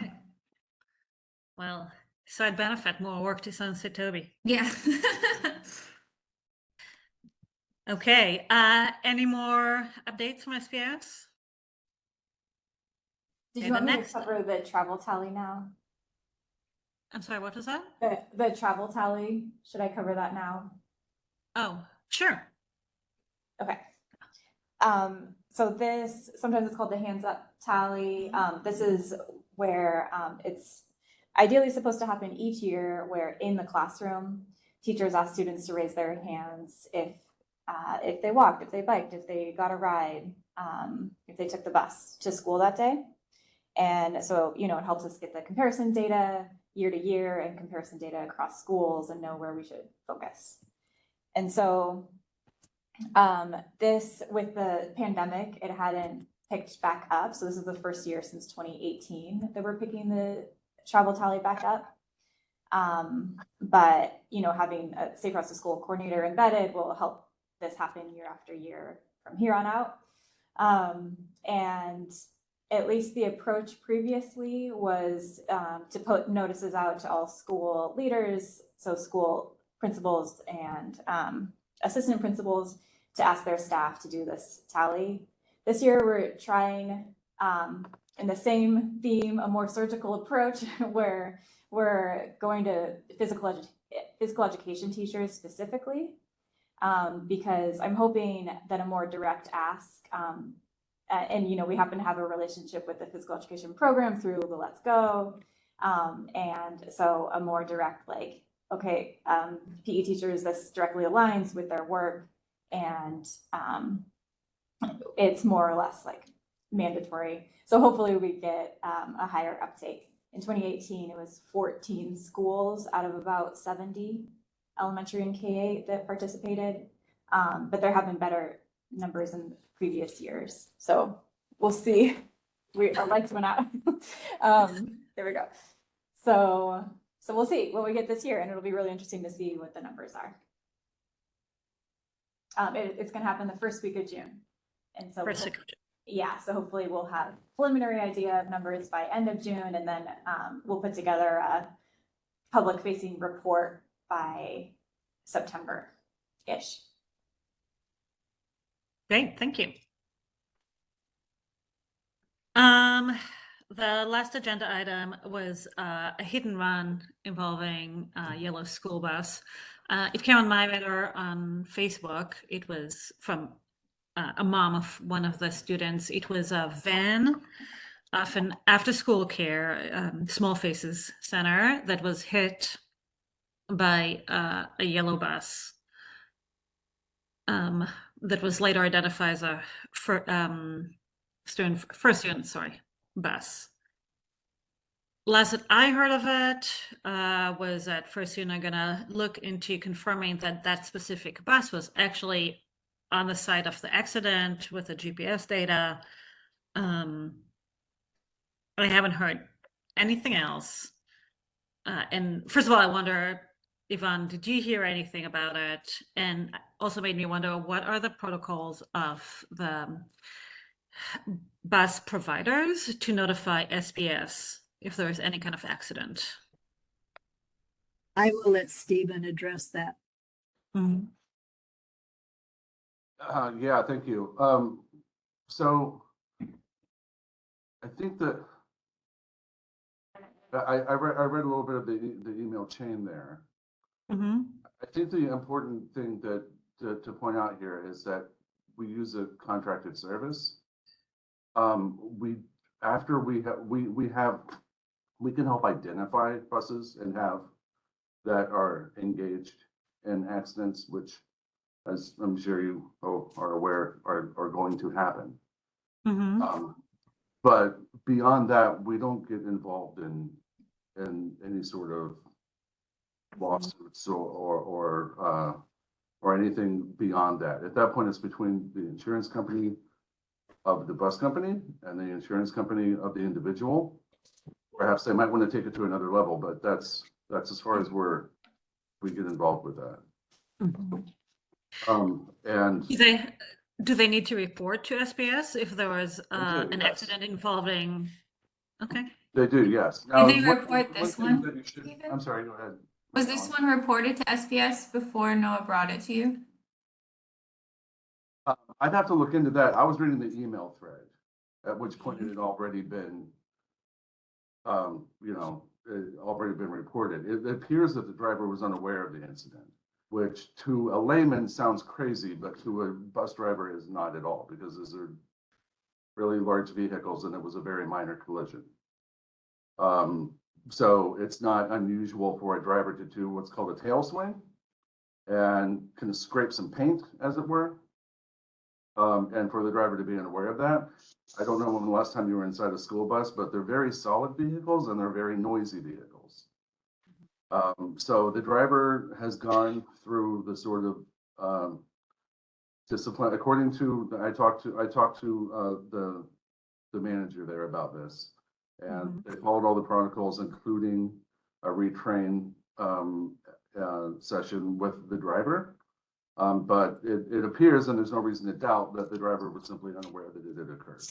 [SPEAKER 1] Well, side benefit, more work to Sunset Toby.
[SPEAKER 3] Yeah.
[SPEAKER 1] Okay. Any more updates from SPS?
[SPEAKER 4] Did
[SPEAKER 1] Okay,
[SPEAKER 4] you want
[SPEAKER 1] the
[SPEAKER 4] me to
[SPEAKER 1] next-
[SPEAKER 4] cover the travel tally now?
[SPEAKER 1] I'm sorry, what was that?
[SPEAKER 4] The travel tally, should I cover that now?
[SPEAKER 1] Oh, sure.
[SPEAKER 4] Okay. So this, sometimes it's called the hands up tally. This is where it's ideally supposed to happen each year, where in the classroom, teachers ask students to raise their hands if they walked, if they biked, if they got a ride, if they took the bus to school that day. And so, it helps us get the comparison data year to year and comparison data across schools and know where we should focus. And so this, with the pandemic, it hadn't picked back up. So this is the first year since 2018 that we're picking the travel tally back up. But, having a Safe Routes to School coordinator embedded will help this happen year after year from here on out. And at least the approach previously was to put notices out to all school leaders, so school principals and assistant principals, to ask their staff to do this tally. This year we're trying, in the same theme, a more surgical approach where we're going to physical education teachers specifically, because I'm hoping that a more direct ask, and we happen to have a relationship with the physical education program through the Let's Go, and so a more direct, like, okay, PE teachers, this directly aligns with their work, and it's more or less like mandatory. So hopefully we get a higher uptake. In 2018, it was 14 schools out of about 70 elementary and K-8 that participated, but there have been better numbers in previous years. So we'll see. Our lights went out. There we go. So we'll see what we get this year, and it'll be really interesting to see what the numbers are. It's going to happen the first week of June, and so
[SPEAKER 1] First week of June.
[SPEAKER 4] Yeah, so hopefully we'll have a preliminary idea of numbers by end of June, and then we'll put together a public-facing report by September-ish.
[SPEAKER 1] Great, thank you. The last agenda item was a hit and run involving a yellow school bus. It came on my radar on Facebook. It was from a mom of one of the students. It was a van of an after-school care Small Faces Center that was hit by a yellow bus that was later identified as a first student bus. Last that I heard of it was that First Student are gonna look into confirming that that specific bus was actually on the site of the accident with the GPS data. I haven't heard anything else. And first of all, I wonder, Yvonne, did you hear anything about it? And also made me wonder, what are the protocols of the bus providers to notify SPS if there is any kind of accident?
[SPEAKER 12] I will let Stephen address that.
[SPEAKER 1] Mm-hmm.
[SPEAKER 13] Yeah, thank you. So I think that I read a little bit of the email chain there.
[SPEAKER 1] Mm-hmm.
[SPEAKER 13] I think the important thing that to point out here is that we use a contracted service. We after we have we can help identify buses and have that are engaged in accidents, which, as I'm sure you are aware, are going to happen.
[SPEAKER 1] Mm-hmm.
[SPEAKER 13] But beyond that, we don't get involved in any sort of lawsuits or anything beyond that. At that point, it's between the insurance company of the bus company and the insurance company of the individual. Perhaps they might want to take it to another level, but that's as far as we get involved with that.
[SPEAKER 1] Mm-hmm.
[SPEAKER 13] And
[SPEAKER 1] do they need to report to SBS if there was an
[SPEAKER 13] yes.
[SPEAKER 1] accident involving? Okay.
[SPEAKER 13] They do, yes. Now,
[SPEAKER 3] Did they report this
[SPEAKER 13] thing
[SPEAKER 3] one?
[SPEAKER 13] that you should- I'm sorry, go ahead.
[SPEAKER 3] Was this one reported to SPS before Noah brought it to you?
[SPEAKER 13] I'd have to look into that. I was reading the email thread, at which point it had already been, already been reported. It appears that the driver was unaware of the incident, which to a layman sounds crazy, but to a bus driver is not at all, because these are really large vehicles and it was a very minor collision. So it's not unusual for a driver to do what's called a tail swing and kind of scrape some paint, as it were. And for the driver to be unaware of that. I don't know when the last time you were inside a school bus, but they're very solid vehicles and they're very noisy vehicles. So the driver has gone through the sort of discipline. According to I talked to the manager there about this, and they followed all the protocols, including a retrain session with the driver. But it appears, and there's no reason to doubt, that the driver was simply unaware that it had occurred.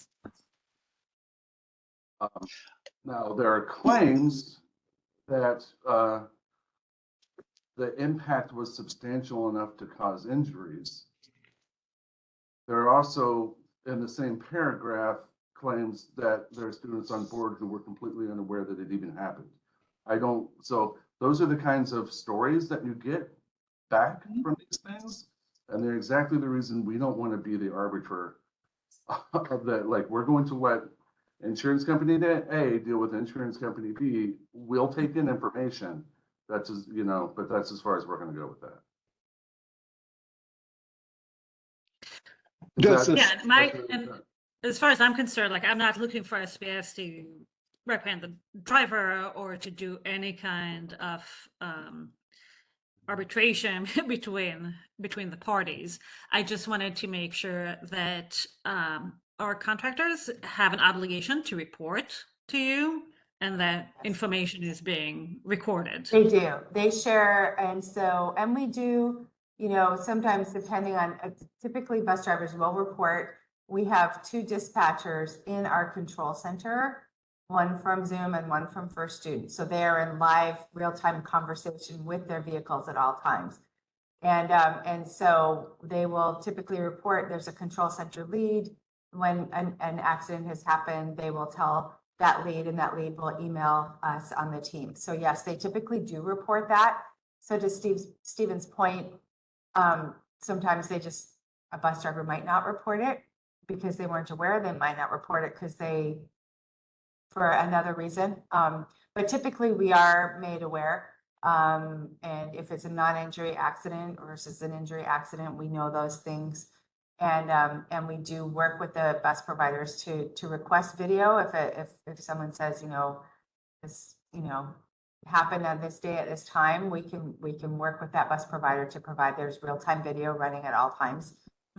[SPEAKER 13] Now, there are claims that the impact was substantial enough to cause injuries. There are also, in the same paragraph, claims that there are students on board who were completely unaware that it even happened. So those are the kinds of stories that you get back from these things, and they're exactly the reason we don't want to be the arbiter of that. Like, we're going to let insurance company A deal with insurance company B. We'll take in information. That's as but that's as far as we're going to go with that.
[SPEAKER 1] As far as I'm concerned, like, I'm not looking for SBS to reprimand the driver or to do any kind of arbitration between the parties. I just wanted to make sure that our contractors have an obligation to report to you and that information is being recorded.
[SPEAKER 11] They do. They share, and we do, sometimes depending on, typically bus drivers will report. We have 2 dispatchers in our control center, one from Zoom and one from First Student. So they are in live, real-time conversation with their vehicles at all times. And so they will typically report. There's a control center lead. When an accident has happened, they will tell that lead, and that lead will email us on the team. So yes, they typically do report that. So to Stephen's point, sometimes a bus driver might not report it because they weren't aware. They might not report it because for another reason. But typically we are made aware. And if it's a non-injury accident versus an injury accident, we know those things. And we do work with the bus providers to request video if someone says, this, happened on this day at this time, we can work with that bus provider to provide there's real-time video running at all times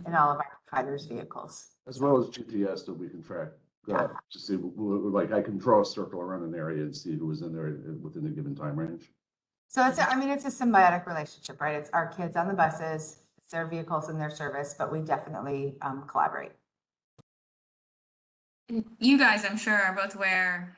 [SPEAKER 11] in all of our providers' vehicles.
[SPEAKER 13] As well as GPS that we can track. To see, like, I can draw a circle around an area and see who was in there within a given time range.
[SPEAKER 11] So it's a symbiotic relationship, right? It's our kids on the buses, it's their vehicles in their service, but we definitely collaborate.
[SPEAKER 3] You guys, I'm sure, are both aware.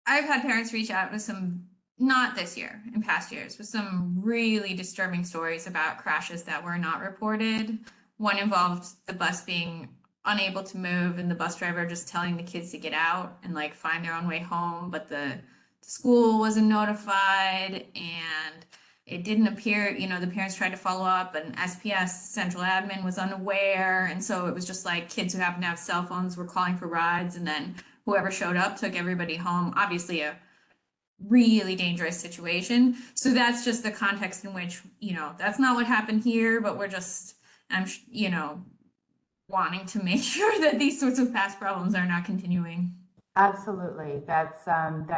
[SPEAKER 3] I've had parents reach out with some, not this year, in past years, with some really disturbing stories about crashes that were not reported. One involved the bus being unable to move and the bus driver just telling the kids to get out and like find their own way home, but the school wasn't notified and it didn't appear, you know, the parents tried to follow up and SPS central admin was unaware. And so it was just like kids who happen to have cell phones were calling for rides, and then whoever showed up took everybody home. Obviously a really dangerous situation. So that's just the context in which, you know, that's not what happened here, but we're just, you know, wanting to make sure that these sorts of past problems are not continuing.
[SPEAKER 11] Absolutely. That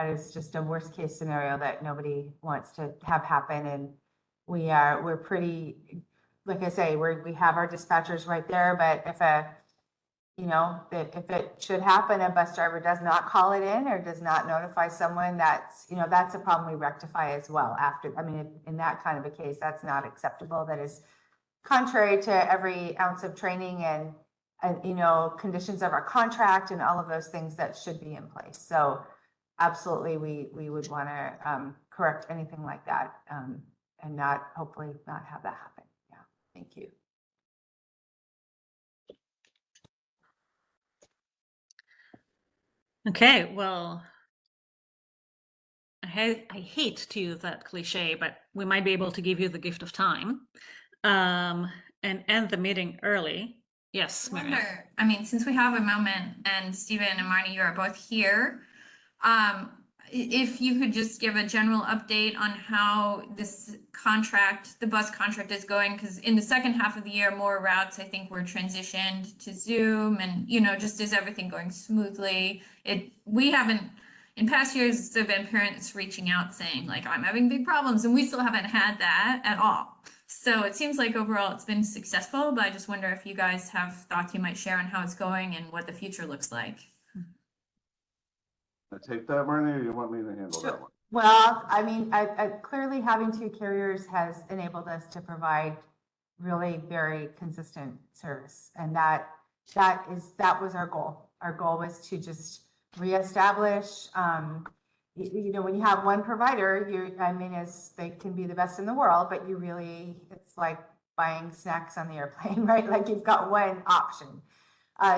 [SPEAKER 11] is just a worst case scenario that nobody wants to have happen. And we're pretty, like I say, we have our dispatchers right there, but if if it should happen, a bus driver does not call it in or does not notify someone, that's a problem we rectify as well after. I mean, in that kind of a case, that's not acceptable. That is contrary to every ounce of training and conditions of our contract and all of those things that should be in place. So absolutely, we would want to correct anything like that and hopefully not have that happen. Yeah, thank you.
[SPEAKER 1] Okay, well, I hate to use that cliche, but we might be able to give you the gift of time and end the meeting early. Yes, Mary.
[SPEAKER 3] I mean, since we have a moment and Stephen and Marnie, you are both here, if you could just give a general update on how this contract, the bus contract is going, because in the second half of the year, more routes, I think, were transitioned to Zoom and, just is everything going smoothly? We haven't, in past years, there have been parents reaching out saying like, I'm having big problems, and we still haven't had that at all. So it seems like overall it's been successful, but I just wonder if you guys have thoughts you might share on how it's going and what the future looks like.
[SPEAKER 13] I take that, Marnie, or you want me to handle that one?
[SPEAKER 11] Well, I mean, clearly having two carriers has enabled us to provide really very consistent service, and that was our goal. Our goal was to just reestablish. When you have one provider, they can be the best in the world, but it's like buying snacks on the airplane, right? Like you've got one option.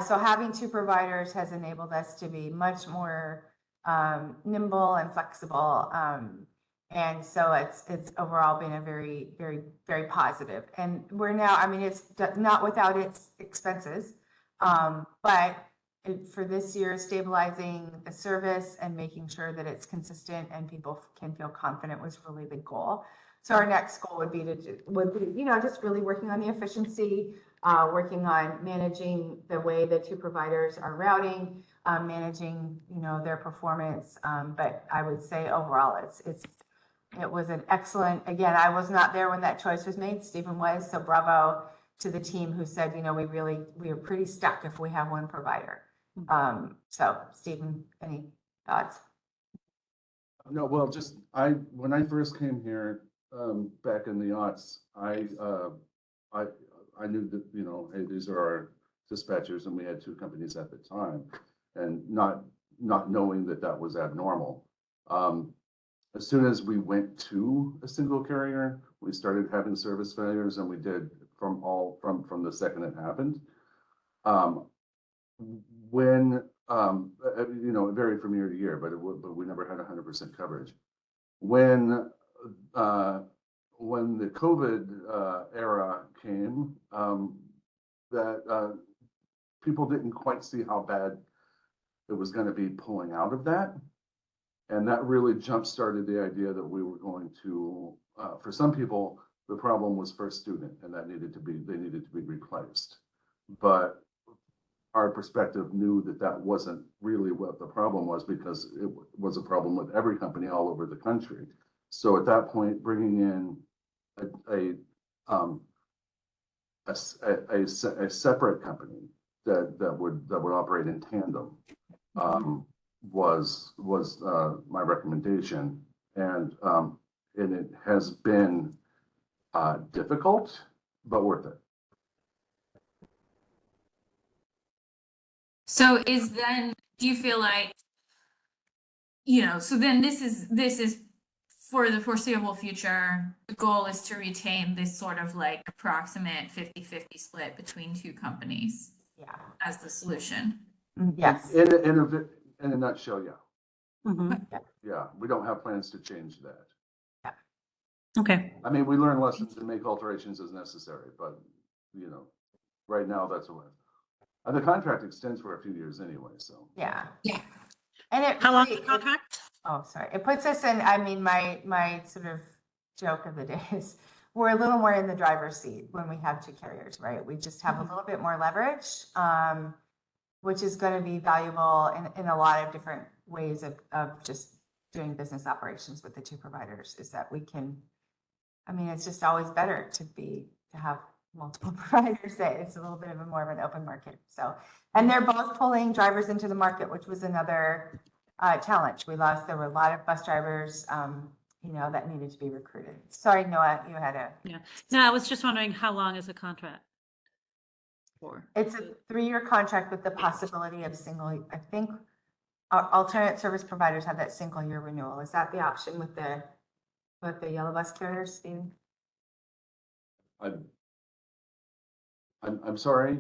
[SPEAKER 11] So having two providers has enabled us to be much more nimble and flexible. And so it's overall been a very, very, very positive. And we're now, it's not without its expenses, but for this year, stabilizing the service and making sure that it's consistent and people can feel confident was really the goal. So our next goal would be just really working on the efficiency, working on managing the way the two providers are routing, managing, their performance. But I would say overall, it was an excellent, again, I was not there when that choice was made. Stephen was, so bravo to the team who said, we are pretty stuck if we have one provider. So Stephen, any thoughts?
[SPEAKER 13] No, well, when I first came here, back in the aughts, I knew that, hey, these are our dispatchers, and we had two companies at the time, and not knowing that was abnormal. As soon as we went to a single carrier, we started having service failures, and we did from the second it happened. When it varied from year to year, but we never had 100% coverage. When the COVID era came, that people didn't quite see how bad it was going to be pulling out of that, and that really jump-started the idea that we were going to. For some people, the problem was first student, and they needed to be replaced, but our perspective knew that wasn't really what the problem was, because it was a problem with every company all over the country. So at that point, bringing in a separate company that would operate in tandem was my recommendation, and it has been difficult but worth it.
[SPEAKER 3] So do you feel like, so then this is for the foreseeable future, the goal is to retain this sort of like approximate 50-50 split between two companies
[SPEAKER 11] Yeah.
[SPEAKER 3] as the solution.
[SPEAKER 11] Yes.
[SPEAKER 13] In a nutshell, yeah.
[SPEAKER 2] Mhm.
[SPEAKER 13] Yeah, we don't have plans to change that.
[SPEAKER 1] Okay.
[SPEAKER 13] I mean, we learn lessons and make alterations as necessary, but, you know, right now, that's what. And the contract extends for a few years anyway, so.
[SPEAKER 11] Yeah.
[SPEAKER 3] Yeah.
[SPEAKER 11] And it
[SPEAKER 1] How long is
[SPEAKER 11] really-
[SPEAKER 1] the contract?
[SPEAKER 11] Oh, sorry. It puts us in, I mean, my sort of joke of the day is we're a little more in the driver's seat when we have two carriers, right? We just have a little bit more leverage, which is going to be valuable in a lot of different ways of just doing business operations with the two providers, is that we can, I mean, it's just always better to have multiple providers. That it's a little bit of a more of an open market. So, and they're both pulling drivers into the market, which was another challenge. There were a lot of bus drivers, you know, that needed to be recruited. Sorry, Noah, you had a.
[SPEAKER 1] Yeah. No, I was just wondering how long is the contract for?
[SPEAKER 11] It's a 3-year contract with the possibility of I think alternate service providers have that single year renewal. Is that the option with the yellow bus carriers, Steve?
[SPEAKER 13] I'm sorry,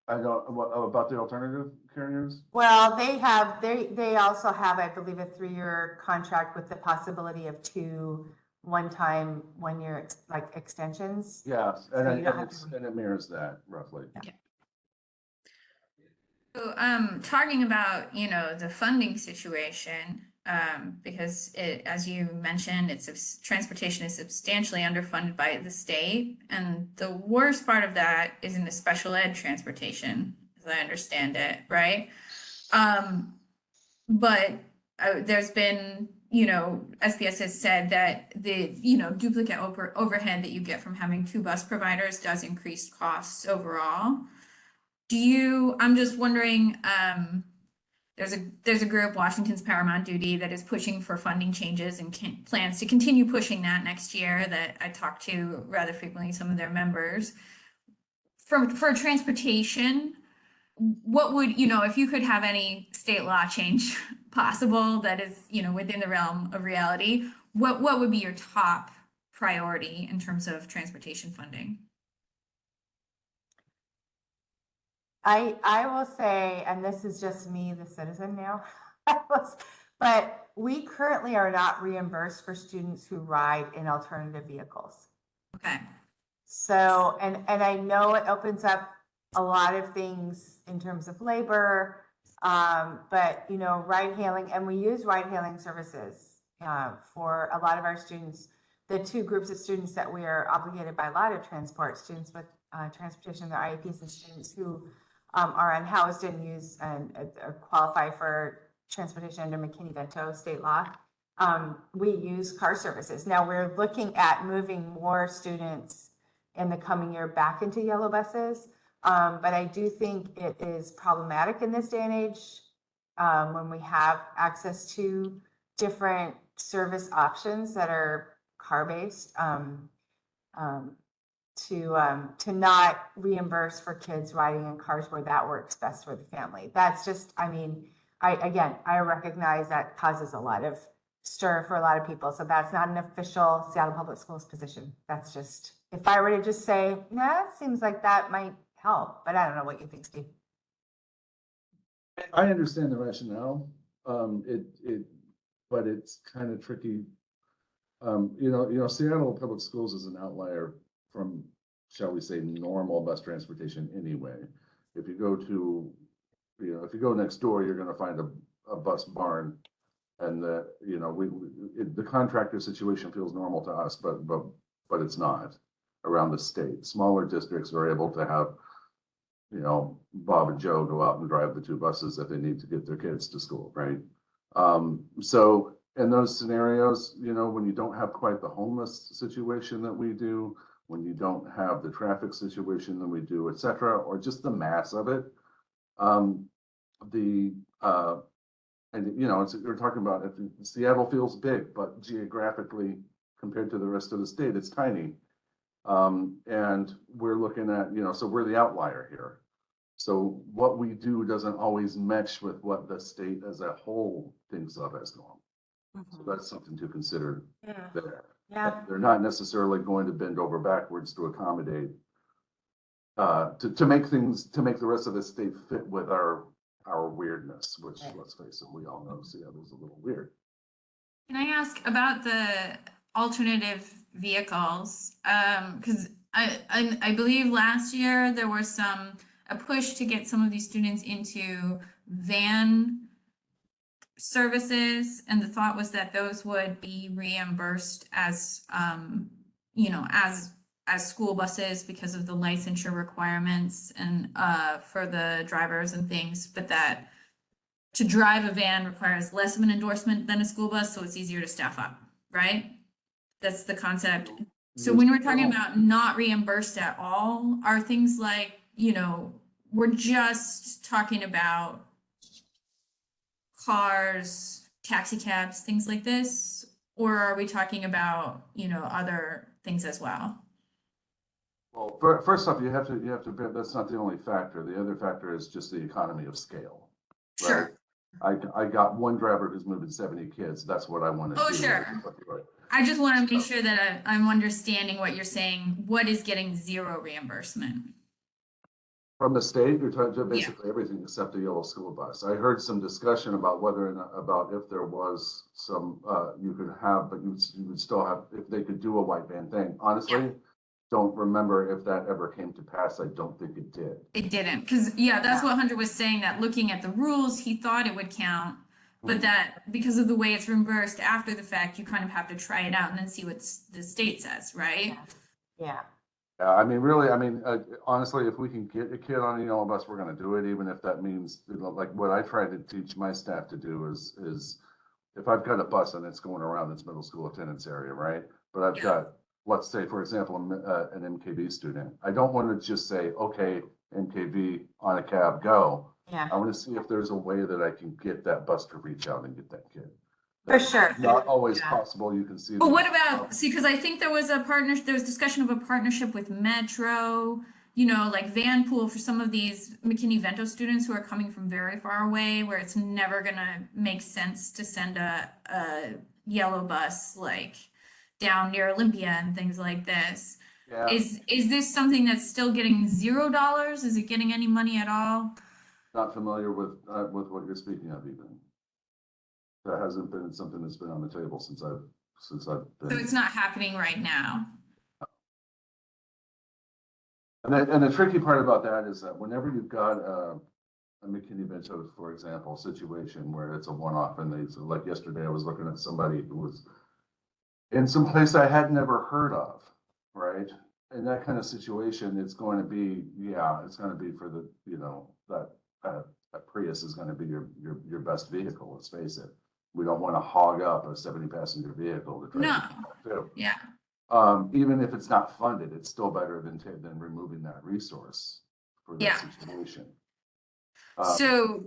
[SPEAKER 13] I don't, what, about the alternative carriers?
[SPEAKER 11] Well, they also have, I believe, a 3-year contract with the possibility of 2 one-time 1-year like extensions.
[SPEAKER 13] Yes,
[SPEAKER 11] So you don't have
[SPEAKER 13] and it mirrors that roughly.
[SPEAKER 3] So, talking about, you know, the funding situation, because as you mentioned, transportation is substantially underfunded by the state. And the worst part of that is in the special ed transportation, as I understand it, right? But there's been, you know, SPS has said that the, you know, duplicate overhead that you get from having 2 bus providers does increase costs overall. I'm just wondering, there's a group, Washington's Paramount Duty, that is pushing for funding changes and plans to continue pushing that next year, that I talk to rather frequently, some of their members. For transportation, what would, you know, if you could have any state law change possible that is, you know, within the realm of reality, what would be your top priority in terms of transportation funding?
[SPEAKER 11] I will say, and this is just me, the citizen now, but we currently are not reimbursed for students who ride in alternative vehicles.
[SPEAKER 3] Okay.
[SPEAKER 11] So, and I know it opens up a lot of things in terms of labor, but, you know, ride hailing, and we use ride hailing services for a lot of our students. The 2 groups of students that we are obligated by law to transport, students with transportation, their IEPs, and students who are unhoused and use and qualify for transportation under McKinney-Vento state law. We use car services. Now we're looking at moving more students in the coming year back into yellow buses. But I do think it is problematic in this day and age when we have access to different service options that are car-based. To not reimburse for kids riding in cars where that works best for the family. That's just, I mean, I recognize that causes a lot of stir for a lot of people. So that's not an official Seattle Public Schools position. That's just, if I were to just say, nah, it seems like that might help, but I don't know what you think, Steve.
[SPEAKER 13] I understand the rationale, but it's kind of tricky. You know, Seattle Public Schools is an outlier from, shall we say, normal bus transportation anyway. If you go next door, you're going to find a bus barn, and you know, the contractor situation feels normal to us, but it's not around the state. Smaller districts are able to have, you know, Bob and Joe go out and drive the 2 buses if they need to get their kids to school, right? So in those scenarios, you know, when you don't have quite the homeless situation that we do, when you don't have the traffic situation that we do, et cetera, or just the mass of it, and you know, we're talking about it, Seattle feels big, but geographically compared to the rest of the state, it's tiny. And we're looking at, you know, so we're the outlier here. So what we do doesn't always mesh with what the state as a whole thinks of as normal. So that's something to consider
[SPEAKER 11] Yeah.
[SPEAKER 13] there.
[SPEAKER 11] Yeah.
[SPEAKER 13] They're not necessarily going to bend over backwards to accommodate, to make the rest of the state fit with our weirdness, which, let's face it, we all know Seattle's a little weird.
[SPEAKER 3] Can I ask about the alternative vehicles? Because I believe last year there was a push to get some of these students into van services, and the thought was that those would be reimbursed as as school buses because of the licensure requirements and for the drivers and things, but that to drive a van requires less of an endorsement than a school bus, so it's easier to staff up, right? That's the concept. So when we're talking about not reimbursed at all, are things like, we're just talking about cars, taxi cabs, things like this? Or are we talking about, other things as well?
[SPEAKER 13] Well, first off, you have to, that's not the only factor. The other factor is just the economy of scale.
[SPEAKER 3] Sure.
[SPEAKER 13] Right? I got one driver who's moving 70 kids. That's what I want to do.
[SPEAKER 3] Oh, sure.
[SPEAKER 13] Right.
[SPEAKER 3] I just want to make sure that I'm understanding what you're saying. What is getting zero reimbursement?
[SPEAKER 13] From the state, you're talking basically everything except the yellow school bus. I heard some discussion about whether or not, about if there was some, you could have, but you would still have, if they could do a white van thing. Honestly, don't remember if that ever came to pass. I don't think it did.
[SPEAKER 3] It didn't, because that's what Hunter was saying, that looking at the rules, he thought it would count, but that because of the way it's reimbursed after the fact, you kind of have to try it out and then see what the state says, right?
[SPEAKER 11] Yeah.
[SPEAKER 13] I mean, really, honestly, if we can get a kid on a yellow bus, we're going to do it, even if that means, like what I try to teach my staff to do is if I've got a bus and it's going around this middle school attendance area, right? But I've got, let's say, for example, an MKV student. I don't want to just say, okay, MKV on a cab, go.
[SPEAKER 11] Yeah.
[SPEAKER 13] I want to see if there's a way that I can get that bus to reach out and get that kid.
[SPEAKER 11] For sure.
[SPEAKER 13] Not always possible. You can see.
[SPEAKER 3] But what about, because I think there was discussion of a partnership with Metro, like van pool for some of these McKinney-Vento students who are coming from very far away, where it's never gonna make sense to send a yellow bus like down near Olympia and things like this.
[SPEAKER 13] Yeah.
[SPEAKER 3] Is this something that's still getting $0? Is it getting any money at all?
[SPEAKER 13] Not familiar with what you're speaking of, even. That hasn't been something that's been on the table since I've been.
[SPEAKER 3] So it's not happening right now.
[SPEAKER 13] And the tricky part about that is that whenever you've got a McKinney-Vento, for example, situation where it's a one-off, and like yesterday, I was looking at somebody who was in some place I had never heard of, right? In that kind of situation, it's going to be, it's going to be for the, that Prius is going to be your best vehicle. Let's face it. We don't want to hog up a 70-passenger vehicle to try to.
[SPEAKER 3] Yeah.
[SPEAKER 13] Even if it's not funded, it's still better than removing that resource for that situation.
[SPEAKER 3] So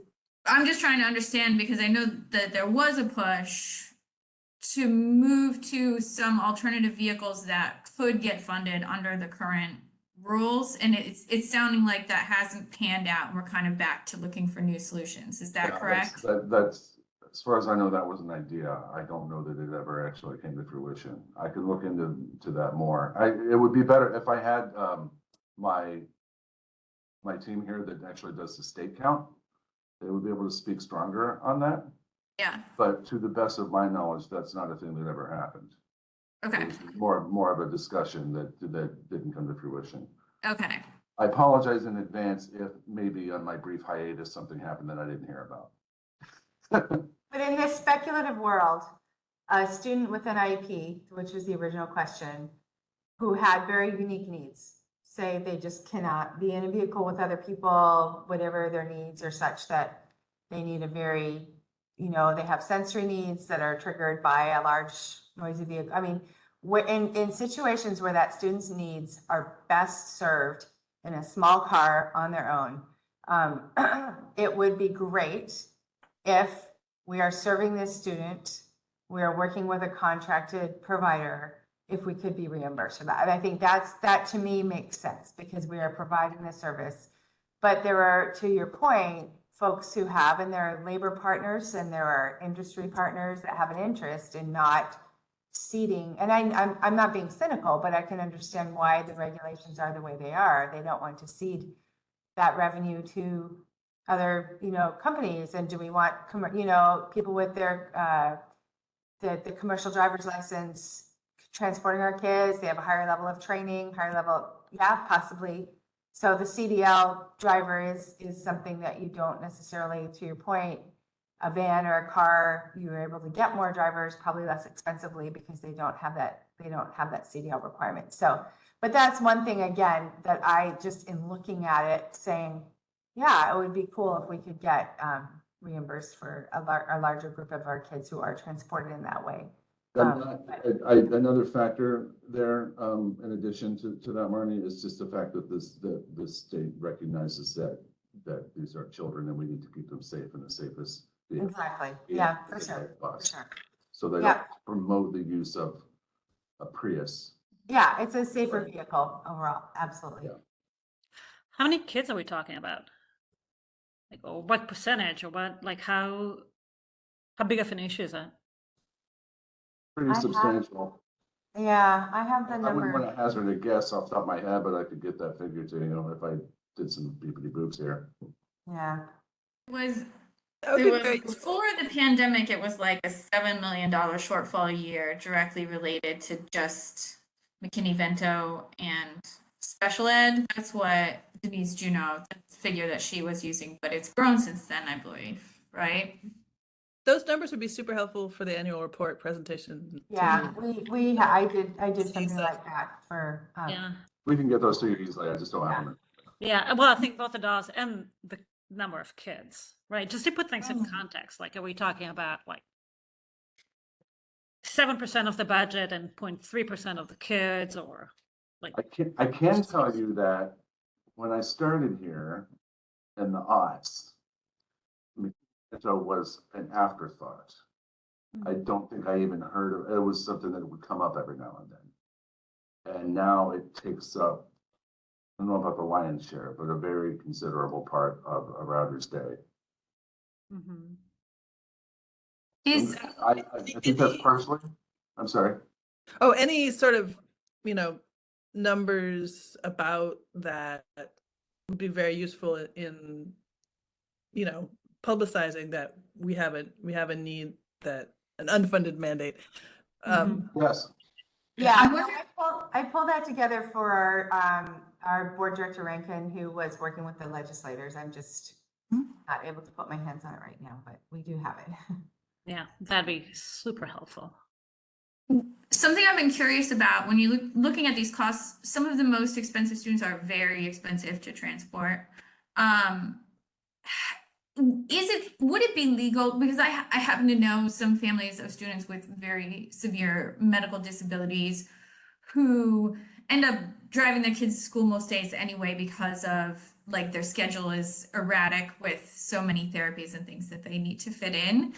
[SPEAKER 3] I'm just trying to understand, because I know that there was a push to move to some alternative vehicles that could get funded under the current rules, and it's sounding like that hasn't panned out, and we're kind of back to looking for new solutions. Is that correct?
[SPEAKER 13] That's as far as I know, that was an idea. I don't know that it ever actually came to fruition. I could look into that more. It would be better if I had my team here that actually does the state count. They would be able to speak stronger on that.
[SPEAKER 3] Yeah.
[SPEAKER 13] But to the best of my knowledge, that's not a thing that ever happened.
[SPEAKER 3] Okay.
[SPEAKER 13] It was more of a discussion that didn't come to fruition.
[SPEAKER 3] Okay.
[SPEAKER 13] I apologize in advance if maybe on my brief hiatus something happened that I didn't hear about.
[SPEAKER 11] But in this speculative world, a student with an IEP, which was the original question, who had very unique needs, say they just cannot be in a vehicle with other people, whatever their needs are such that they need a very, they have sensory needs that are triggered by a large noisy vehicle. I mean, in situations where that student's needs are best served in a small car on their own, it would be great if we are serving this student, we are working with a contracted provider, if we could be reimbursed for that. And I think that to me makes sense, because we are providing the service. But there are, to your point, folks who have, and there are labor partners and there are industry partners that have an interest in not seeding. And I'm not being cynical, but I can understand why the regulations are the way they are. They don't want to seed that revenue to other, companies. And do we want, people with their, the commercial driver's license transporting our kids? They have a higher level of training, higher level, yeah, possibly. So the CDL driver is something that you don't necessarily, to your point, a van or a car, you're able to get more drivers probably less expensively because they don't have that CDL requirement. So, but that's one thing, again, that I just, in looking at it, saying, yeah, it would be cool if we could get reimbursed for a larger group of our kids who are transported in that way.
[SPEAKER 13] Another factor there, in addition to that, Marnie, is just the fact that the state recognizes that these are children and we need to keep them safe in the safest vehicle.
[SPEAKER 11] Exactly. Yeah, for sure. For sure.
[SPEAKER 13] So they don't promote the use of a Prius.
[SPEAKER 11] Yeah, it's a safer vehicle overall. Absolutely.
[SPEAKER 13] Yeah.
[SPEAKER 1] How many kids are we talking about? Like, or what percentage, or what, like, how big of an issue is that?
[SPEAKER 13] Pretty substantial.
[SPEAKER 11] Yeah, I have the
[SPEAKER 13] I wouldn't want
[SPEAKER 11] number.
[SPEAKER 13] to hazard a guess off the top of my head, but I could get that figure to you, if I did some beepity boops here.
[SPEAKER 11] Yeah.
[SPEAKER 3] Before the pandemic, it was like a $7 million shortfall a year directly related to just McKinney-Vento and special ed. That's what Denise Juneau, the figure that she was using, but it's grown since then, I believe, right?
[SPEAKER 5] Those numbers would be super helpful for the annual report presentation.
[SPEAKER 11] Yeah, I did something like that for.
[SPEAKER 1] Yeah.
[SPEAKER 13] We can get those to you easily. I just don't have them.
[SPEAKER 1] Yeah, well, I think both the dollars and the number of kids, right? Just to put things in context, like, are we talking about like 7% of the budget and 0.3% of the kids, or like?
[SPEAKER 13] I can tell you that when I started here in the aughts, Vento was an afterthought. I don't think I even heard of it. It was something that would come up every now and then. And now it takes up, I don't know about the lion's share, but a very considerable part of a router's day.
[SPEAKER 1] Mm-hmm.
[SPEAKER 13] I think that's partially, I'm sorry.
[SPEAKER 5] Oh, any sort of, numbers about that would be very useful in, publicizing that we have a need, that an unfunded mandate.
[SPEAKER 13] Yes.
[SPEAKER 11] Yeah, I pulled that together for our board director Rankin, who was working with the legislators. I'm just not able to put my hands on it right now, but we do have it.
[SPEAKER 1] Yeah, that'd be super helpful.
[SPEAKER 3] Something I've been curious about when you looking at these costs, some of the most expensive students are very expensive to transport. Would it be legal? Because I happen to know some families of students with very severe medical disabilities who end up driving their kids to school most days anyway because of like their schedule is erratic with so many therapies and things that they need to fit in.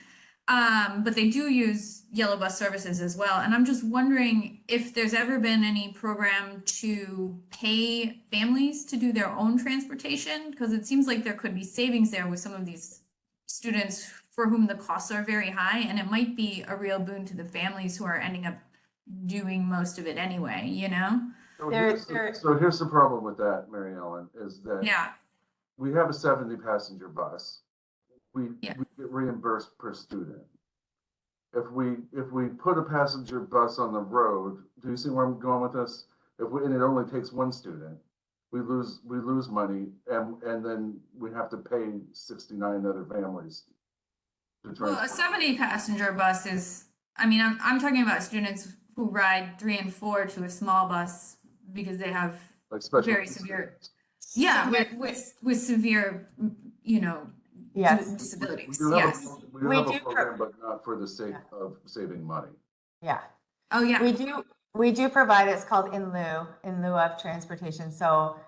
[SPEAKER 3] But they do use yellow bus services as well. And I'm just wondering if there's ever been any program to pay families to do their own transportation, because it seems like there could be savings there with some of these students for whom the costs are very high. And it might be a real boon to the families who are ending up doing most of it anyway,
[SPEAKER 13] So here's the problem with that, Mary Ellen, is that we have a 70 passenger bus. We get reimbursed per student. If we put a passenger bus on the road, do you see where I'm going with this? And it only takes one student, we lose money, and then we have to pay 69 other families to
[SPEAKER 3] Well, a 70 passenger bus is, I'm talking about students who ride 3 and 4 to a small bus because they have
[SPEAKER 13] like special
[SPEAKER 3] very severe, with severe, disabilities.
[SPEAKER 13] We have
[SPEAKER 3] Yes.
[SPEAKER 13] a program, but not for the sake of saving money.
[SPEAKER 11] Yeah.
[SPEAKER 3] Oh, yeah.
[SPEAKER 11] We do provide, it's called in lieu of transportation. So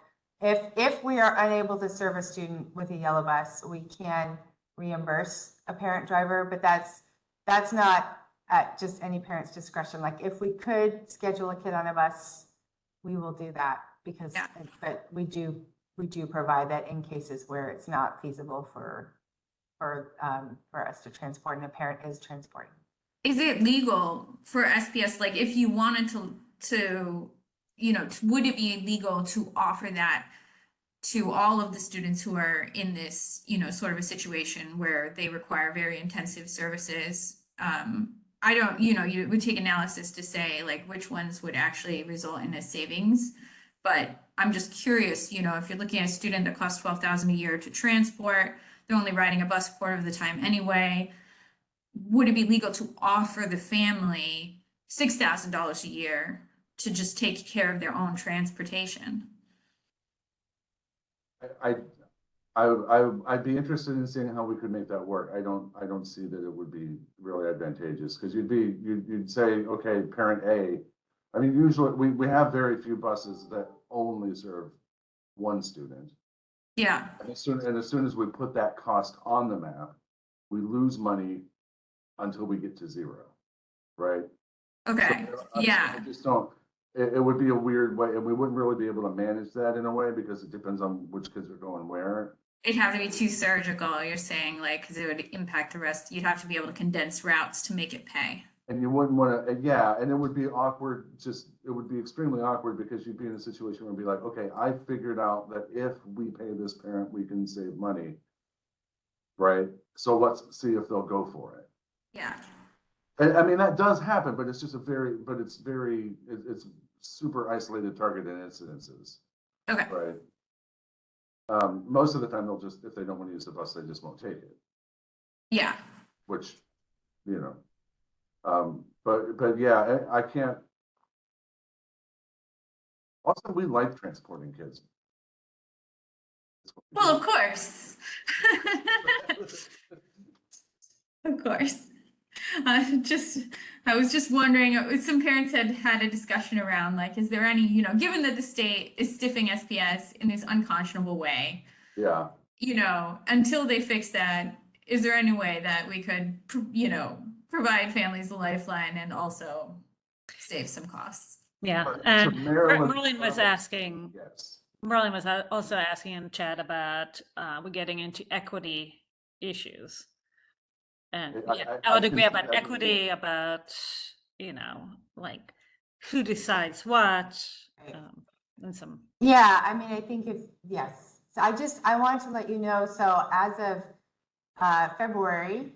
[SPEAKER 11] if we are unable to serve a student with a yellow bus, we can reimburse a parent driver, but that's not at just any parent's discretion. Like if we could schedule a kid on a bus, we will do that but we do provide that in cases where it's not feasible for for us to transport and a parent is transporting.
[SPEAKER 3] Is it legal for SPS, like if you wanted to, you know, would it be legal to offer that to all of the students who are in this, you know, sort of a situation where they require very intensive services? I don't, you know, you would take analysis to say like which ones would actually result in a savings. But I'm just curious, you know, if you're looking at a student that costs $12,000 a year to transport, they're only riding a bus a quarter of the time anyway. Would it be legal to offer the family $6,000 a year to just take care of their own transportation?
[SPEAKER 13] I'd be interested in seeing how we could make that work. I don't see that it would be really advantageous, because you'd say, okay, parent A. I mean, usually we have very few buses that only serve one student.
[SPEAKER 3] Yeah.
[SPEAKER 13] And as soon as we put that cost on the map, we lose money until we get to zero, right?
[SPEAKER 3] Okay.
[SPEAKER 13] So,
[SPEAKER 3] Yeah.
[SPEAKER 13] I just don't. It would be a weird way, and we wouldn't really be able to manage that in a way, because it depends on which kids are going where.
[SPEAKER 3] It'd have to be too surgical, you're saying, like, because it would impact the rest. You'd have to be able to condense routes to make it pay.
[SPEAKER 13] And you wouldn't want to, yeah, and it would be awkward, it would be extremely awkward, because you'd be in a situation where it'd be like, okay, I figured out that if we pay this parent, we can save money. Right? So let's see if they'll go for it.
[SPEAKER 3] Yeah.
[SPEAKER 13] And I mean, that does happen, but it's just it's super isolated targeted incidences.
[SPEAKER 3] Okay.
[SPEAKER 13] Right? Most of the time they'll just, if they don't want to use the bus, they just won't take it.
[SPEAKER 3] Yeah.
[SPEAKER 13] Which, you know. But yeah, I can't. Also, we like transporting kids.
[SPEAKER 3] Well, of course. Of course. I was just wondering, some parents had a discussion around, like, is there any, you know, given that the state is stiffing SPS in this unconscionable way,
[SPEAKER 13] yeah,
[SPEAKER 3] you know, until they fix that, is there any way that we could, you know, provide families a lifeline and also save some costs?
[SPEAKER 1] Yeah,
[SPEAKER 13] So
[SPEAKER 1] and
[SPEAKER 13] Maryland-
[SPEAKER 1] Merlin was asking,
[SPEAKER 13] yes.
[SPEAKER 1] Merlin was also asking in chat about we're getting into equity issues. And yeah, I would
[SPEAKER 13] I
[SPEAKER 1] agree
[SPEAKER 13] can see
[SPEAKER 1] about
[SPEAKER 13] that.
[SPEAKER 1] equity, about, you know, like who decides what, and some.
[SPEAKER 11] Yeah, I mean, I think yes. So I wanted to let you know, so as of February,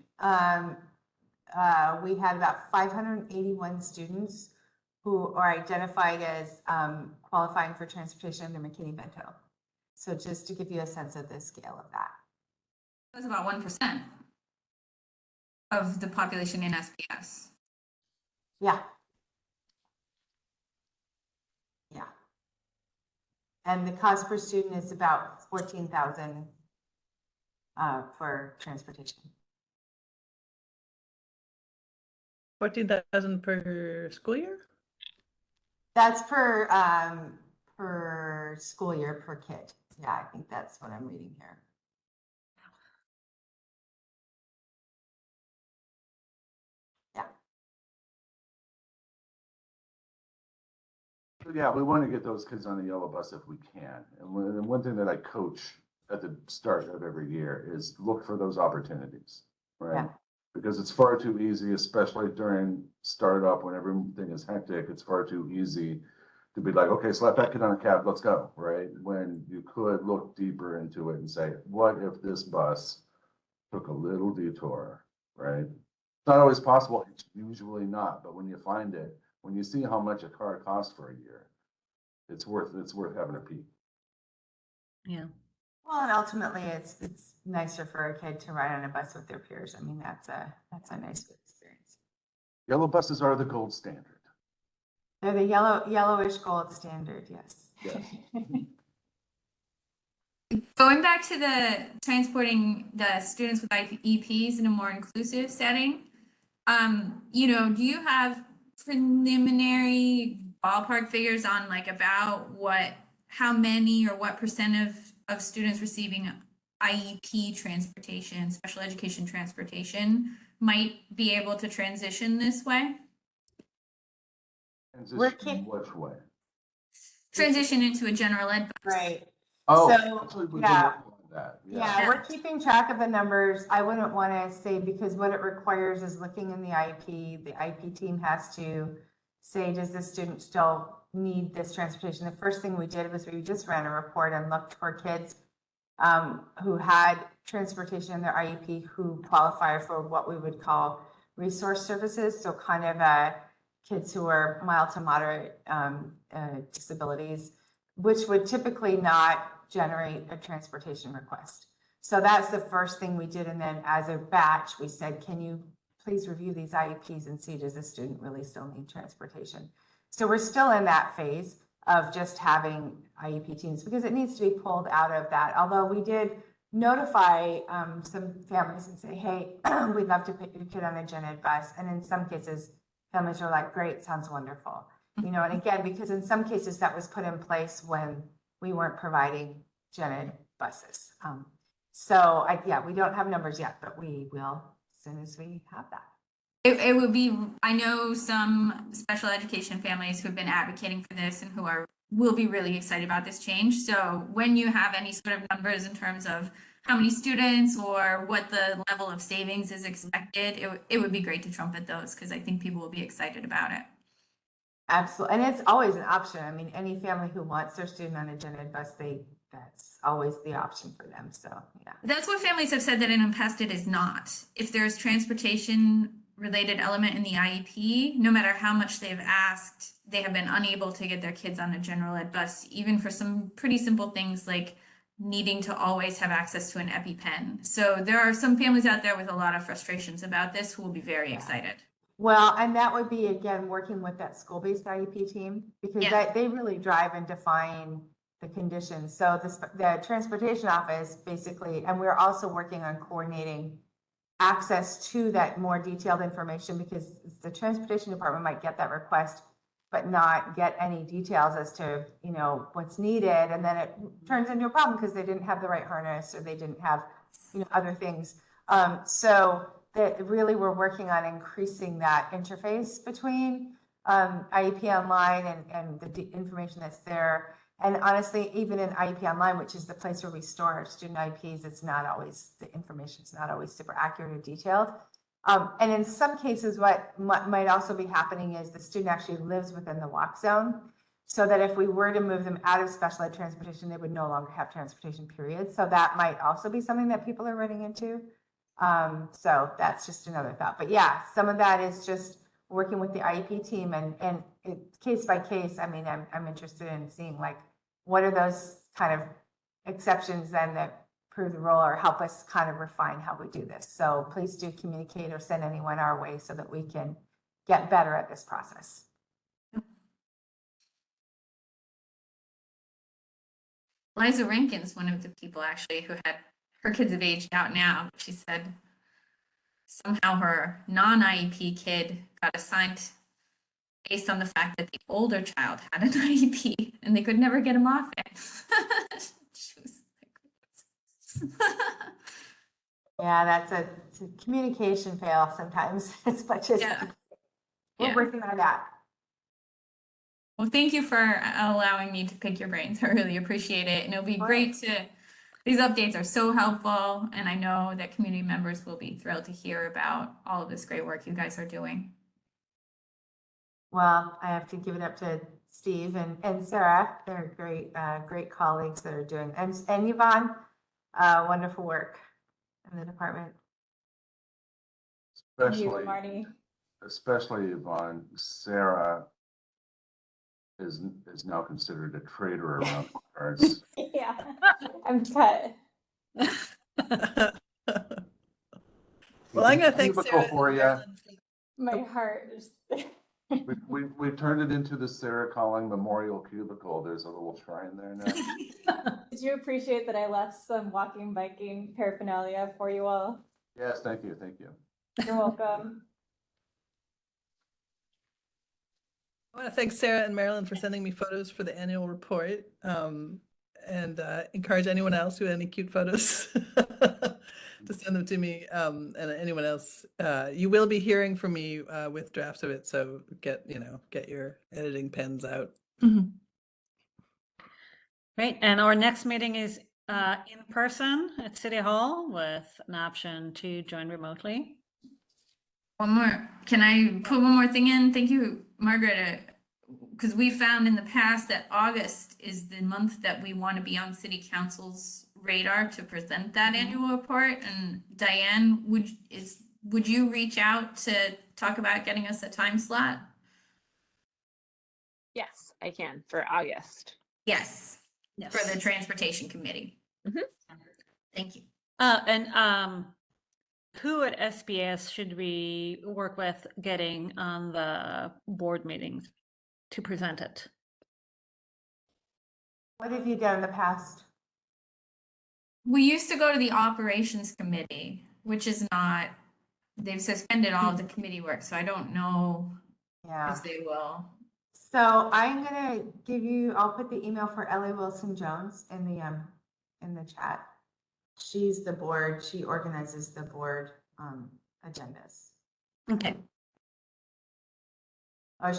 [SPEAKER 11] we had about 581 students who are identified as qualifying for transportation under McKinney-Vento. So just to give you a sense of the scale of that.
[SPEAKER 3] That's about 1% of the population in SPS.
[SPEAKER 11] Yeah. Yeah. And the cost per student is about $14,000 for transportation.
[SPEAKER 5] 14,000 per school year?
[SPEAKER 11] That's per school year per kid. Yeah, I think that's what I'm reading here. Yeah.
[SPEAKER 13] Yeah, we want to get those kids on the yellow bus if we can. And one thing that I coach at the start of every year is look for those opportunities, right?
[SPEAKER 11] Yeah.
[SPEAKER 13] Because it's far too easy, especially during startup when everything is hectic, it's far too easy to be like, okay, slap that kid on a cab, let's go, right? When you could look deeper into it and say, what if this bus took a little detour, right? It's not always possible, it's usually not, but when you find it, when you see how much a car costs for a year, it's worth having a peek.
[SPEAKER 1] Yeah.
[SPEAKER 11] Well, and ultimately, it's nicer for a kid to ride on a bus with their peers. I mean, that's a nice experience.
[SPEAKER 13] Yellow buses are the gold standard.
[SPEAKER 11] They're the yellowish gold standard. Yes.
[SPEAKER 13] Yes.
[SPEAKER 3] Going back to the transporting the students with IEPs in a more inclusive setting, you know, do you have preliminary ballpark figures on like about how many or what percent of students receiving IEP transportation, special education transportation, might be able to transition this way?
[SPEAKER 13] Transition which way?
[SPEAKER 3] Transition into a general ed bus.
[SPEAKER 11] Right.
[SPEAKER 13] Oh,
[SPEAKER 11] So,
[SPEAKER 13] actually, we've been
[SPEAKER 11] yeah.
[SPEAKER 13] working on that.
[SPEAKER 11] Yeah, we're keeping track of the numbers. I wouldn't want to say, because what it requires is looking in the IEP. The IEP team has to say, does the student still need this transportation? The first thing we did was we just ran a report and looked for kids who had transportation in their IEP who qualify for what we would call resource services. So kind of kids who are mild to moderate disabilities, which would typically not generate a transportation request. So that's the first thing we did. And then as a batch, we said, can you please review these IEPs and see, does the student really still need transportation? So we're still in that phase of just having IEP teams, because it needs to be pulled out of that. Although we did notify some families and say, hey, we'd love to put your kid on a gen ed bus. And in some cases, families are like, great, sounds wonderful. You know, and again, because in some cases that was put in place when we weren't providing gen ed buses. So yeah, we don't have numbers yet, but we will as soon as we have that.
[SPEAKER 3] It would be, I know some special education families who've been advocating for this and will be really excited about this change. So when you have any sort of numbers in terms of how many students or what the level of savings is expected, it would be great to trumpet those, because I think people will be excited about it.
[SPEAKER 11] Absolutely. And it's always an option. I mean, any family who wants their student on a gen ed bus, that's always the option for them. So yeah.
[SPEAKER 3] That's what families have said, that in the past it is not. If there's transportation related element in the IEP, no matter how much they've asked, they have been unable to get their kids on a general ed bus, even for some pretty simple things like needing to always have access to an EpiPen. So there are some families out there with a lot of frustrations about this who will be very excited.
[SPEAKER 11] Well, and that would be, again, working with that school-based IEP team, because they really drive and define the conditions. So the transportation office basically, and we're also working on coordinating access to that more detailed information, because the transportation department might get that request, but not get any details as to, you know, what's needed. And then it turns into a problem because they didn't have the right harness, or they didn't have, you know, other things. So that really we're working on increasing that interface between IEP Online and the information that's there. And honestly, even in IEP Online, which is the place where we store our student IEPs, it's not always, the information's not always super accurate or detailed. And in some cases, what might also be happening is the student actually lives within the walk zone, so that if we were to move them out of special ed transportation, they would no longer have transportation, period. So that might also be something that people are running into. So that's just another thought. But yeah, some of that is just working with the IEP team and case by case. I mean, I'm interested in seeing, like, what are those kind of exceptions then that prove the role or help us kind of refine how we do this. So please do communicate or send anyone our way so that we can get better at this process.
[SPEAKER 3] Liza Rankin's one of the people actually who had her kids have aged out now. She said somehow her non-IEP kid got assigned based on the fact that the older child had an IEP and they could never get him off it. She was like,
[SPEAKER 11] yeah, that's it's a communication fail sometimes as much as we're working on that.
[SPEAKER 3] Well, thank you for allowing me to pick your brains. I really appreciate it. And it'll be great to, these updates are so helpful. And I know that community members will be thrilled to hear about all of this great work you guys are doing.
[SPEAKER 11] Well, I have to give it up to Steve and Sarah. They're great, great colleagues that are doing, and Yvonne, wonderful work in the department.
[SPEAKER 13] Especially Yvonne. Sarah is now considered a traitor around parts.
[SPEAKER 4] Yeah, I'm cut.
[SPEAKER 5] Well, I'm going to thank Sarah
[SPEAKER 13] for you.
[SPEAKER 4] My heart is.
[SPEAKER 13] We've turned it into the Sarah Calling Memorial Cubicle. There's a little shrine there now.
[SPEAKER 4] Did you appreciate that I left some walking, biking paraphernalia for you all?
[SPEAKER 13] Yes, thank you, thank you.
[SPEAKER 4] You're welcome.
[SPEAKER 5] I want to thank Sarah and Marilyn for sending me photos for the annual report, and encourage anyone else who had any cute photos to send them to me, and anyone else. You will be hearing from me with drafts of it, so get your editing pens out.
[SPEAKER 1] Great, and our next meeting is in person at City Hall with an option to join remotely.
[SPEAKER 3] One more, can I put one more thing in? Thank you, Margaret. Because we found in the past that August is the month that we want to be on city council's radar to present that annual report. And Diane, would you reach out to talk about getting us a time slot?
[SPEAKER 9] Yes, I can for August.
[SPEAKER 3] Yes,
[SPEAKER 1] Yes.
[SPEAKER 3] for the transportation committee.
[SPEAKER 9] Mhm.
[SPEAKER 3] Thank you.
[SPEAKER 1] And who at SBS should we work with getting on the board meetings to present it?
[SPEAKER 11] What have you done in the past?
[SPEAKER 3] We used to go to the operations committee, which is not, they've suspended all of the committee work, so I don't know
[SPEAKER 11] Yeah.
[SPEAKER 3] if they will.
[SPEAKER 11] So I'm gonna give you, I'll put the email for Ellie Wilson Jones in the chat. She's the board, she organizes the board agendas.
[SPEAKER 1] Okay.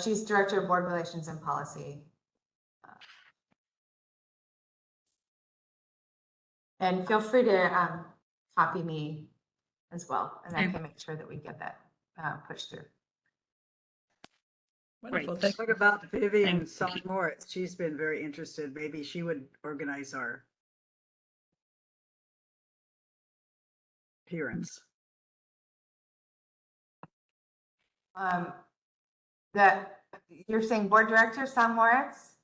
[SPEAKER 11] She's Director of Board Relations and Policy. And feel free to copy me as well, and I
[SPEAKER 1] Okay.
[SPEAKER 11] can make sure that we get that pushed through.
[SPEAKER 5] Wonderful.
[SPEAKER 1] Great.
[SPEAKER 2] What about Vivian
[SPEAKER 1] Thank
[SPEAKER 2] Song Moritz? She's been very interested. Maybe she would organize our appearance.
[SPEAKER 11] That you're saying board director, Sam Moritz?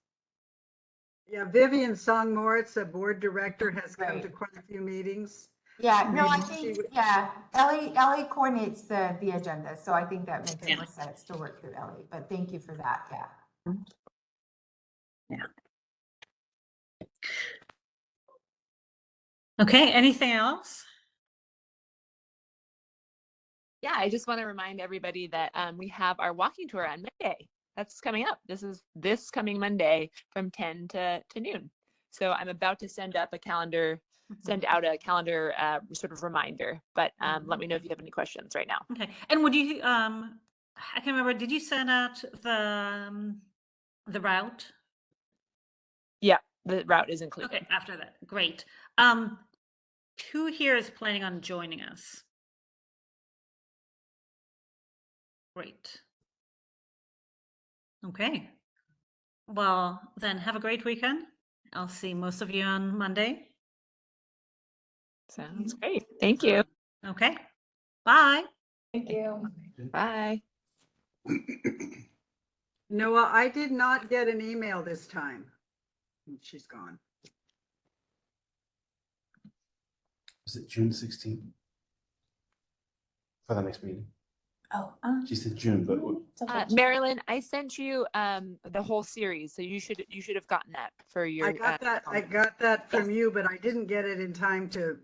[SPEAKER 2] Yeah, Vivian Song Moritz, a board director, has come to
[SPEAKER 11] Right.
[SPEAKER 2] quite a few meetings.
[SPEAKER 11] Yeah, no, I
[SPEAKER 2] Maybe she
[SPEAKER 11] think,
[SPEAKER 2] would-
[SPEAKER 11] yeah, Ellie coordinates the agenda, so I think that makes more sense to work through Ellie, but thank you for that, yeah.
[SPEAKER 1] Okay, anything else?
[SPEAKER 9] Yeah, I just want to remind everybody that we have our walking tour on Monday. That's coming up. This is this coming Monday from 10 to noon. So I'm about to send out a calendar sort of reminder, but let me know if you have any questions right now.
[SPEAKER 1] Okay, and would you, I can't remember, did you send out the route?
[SPEAKER 9] Yeah, the route is included.
[SPEAKER 1] Okay, after that, great. Who here is planning on joining us? Great. Okay. Well, then have a great weekend. I'll see most of you on Monday.
[SPEAKER 9] Sounds great. Thank you.
[SPEAKER 1] Okay. Bye.
[SPEAKER 4] Thank you.
[SPEAKER 9] Bye.
[SPEAKER 2] Noah, I did not get an email this time. She's gone.
[SPEAKER 14] Was it June 16th? For the next meeting?
[SPEAKER 4] Oh,
[SPEAKER 14] She said June, but
[SPEAKER 9] Marilyn, I sent you the whole series, so you should have gotten that for your.
[SPEAKER 2] I got that from you, but I didn't get it in time to,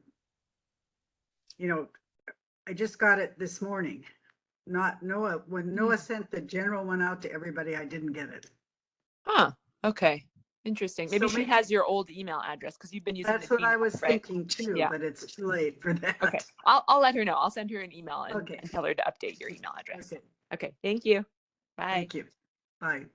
[SPEAKER 2] I just got it this morning. Not Noah. When Noah sent the general one out to everybody, I didn't get it.
[SPEAKER 9] Huh. Okay. Interesting. Maybe
[SPEAKER 2] So
[SPEAKER 9] she has your old email address because you've been using.
[SPEAKER 2] That's
[SPEAKER 9] the
[SPEAKER 2] what I
[SPEAKER 9] Gmail,
[SPEAKER 2] was
[SPEAKER 9] right?
[SPEAKER 2] thinking too,
[SPEAKER 9] Yeah.
[SPEAKER 2] but it's too late for that.
[SPEAKER 9] Okay. I'll let her know. I'll send her an email and,
[SPEAKER 2] Okay.
[SPEAKER 9] and tell her to update your email address.
[SPEAKER 2] Okay.
[SPEAKER 9] Okay. Thank you. Bye.
[SPEAKER 2] Thank you. Bye.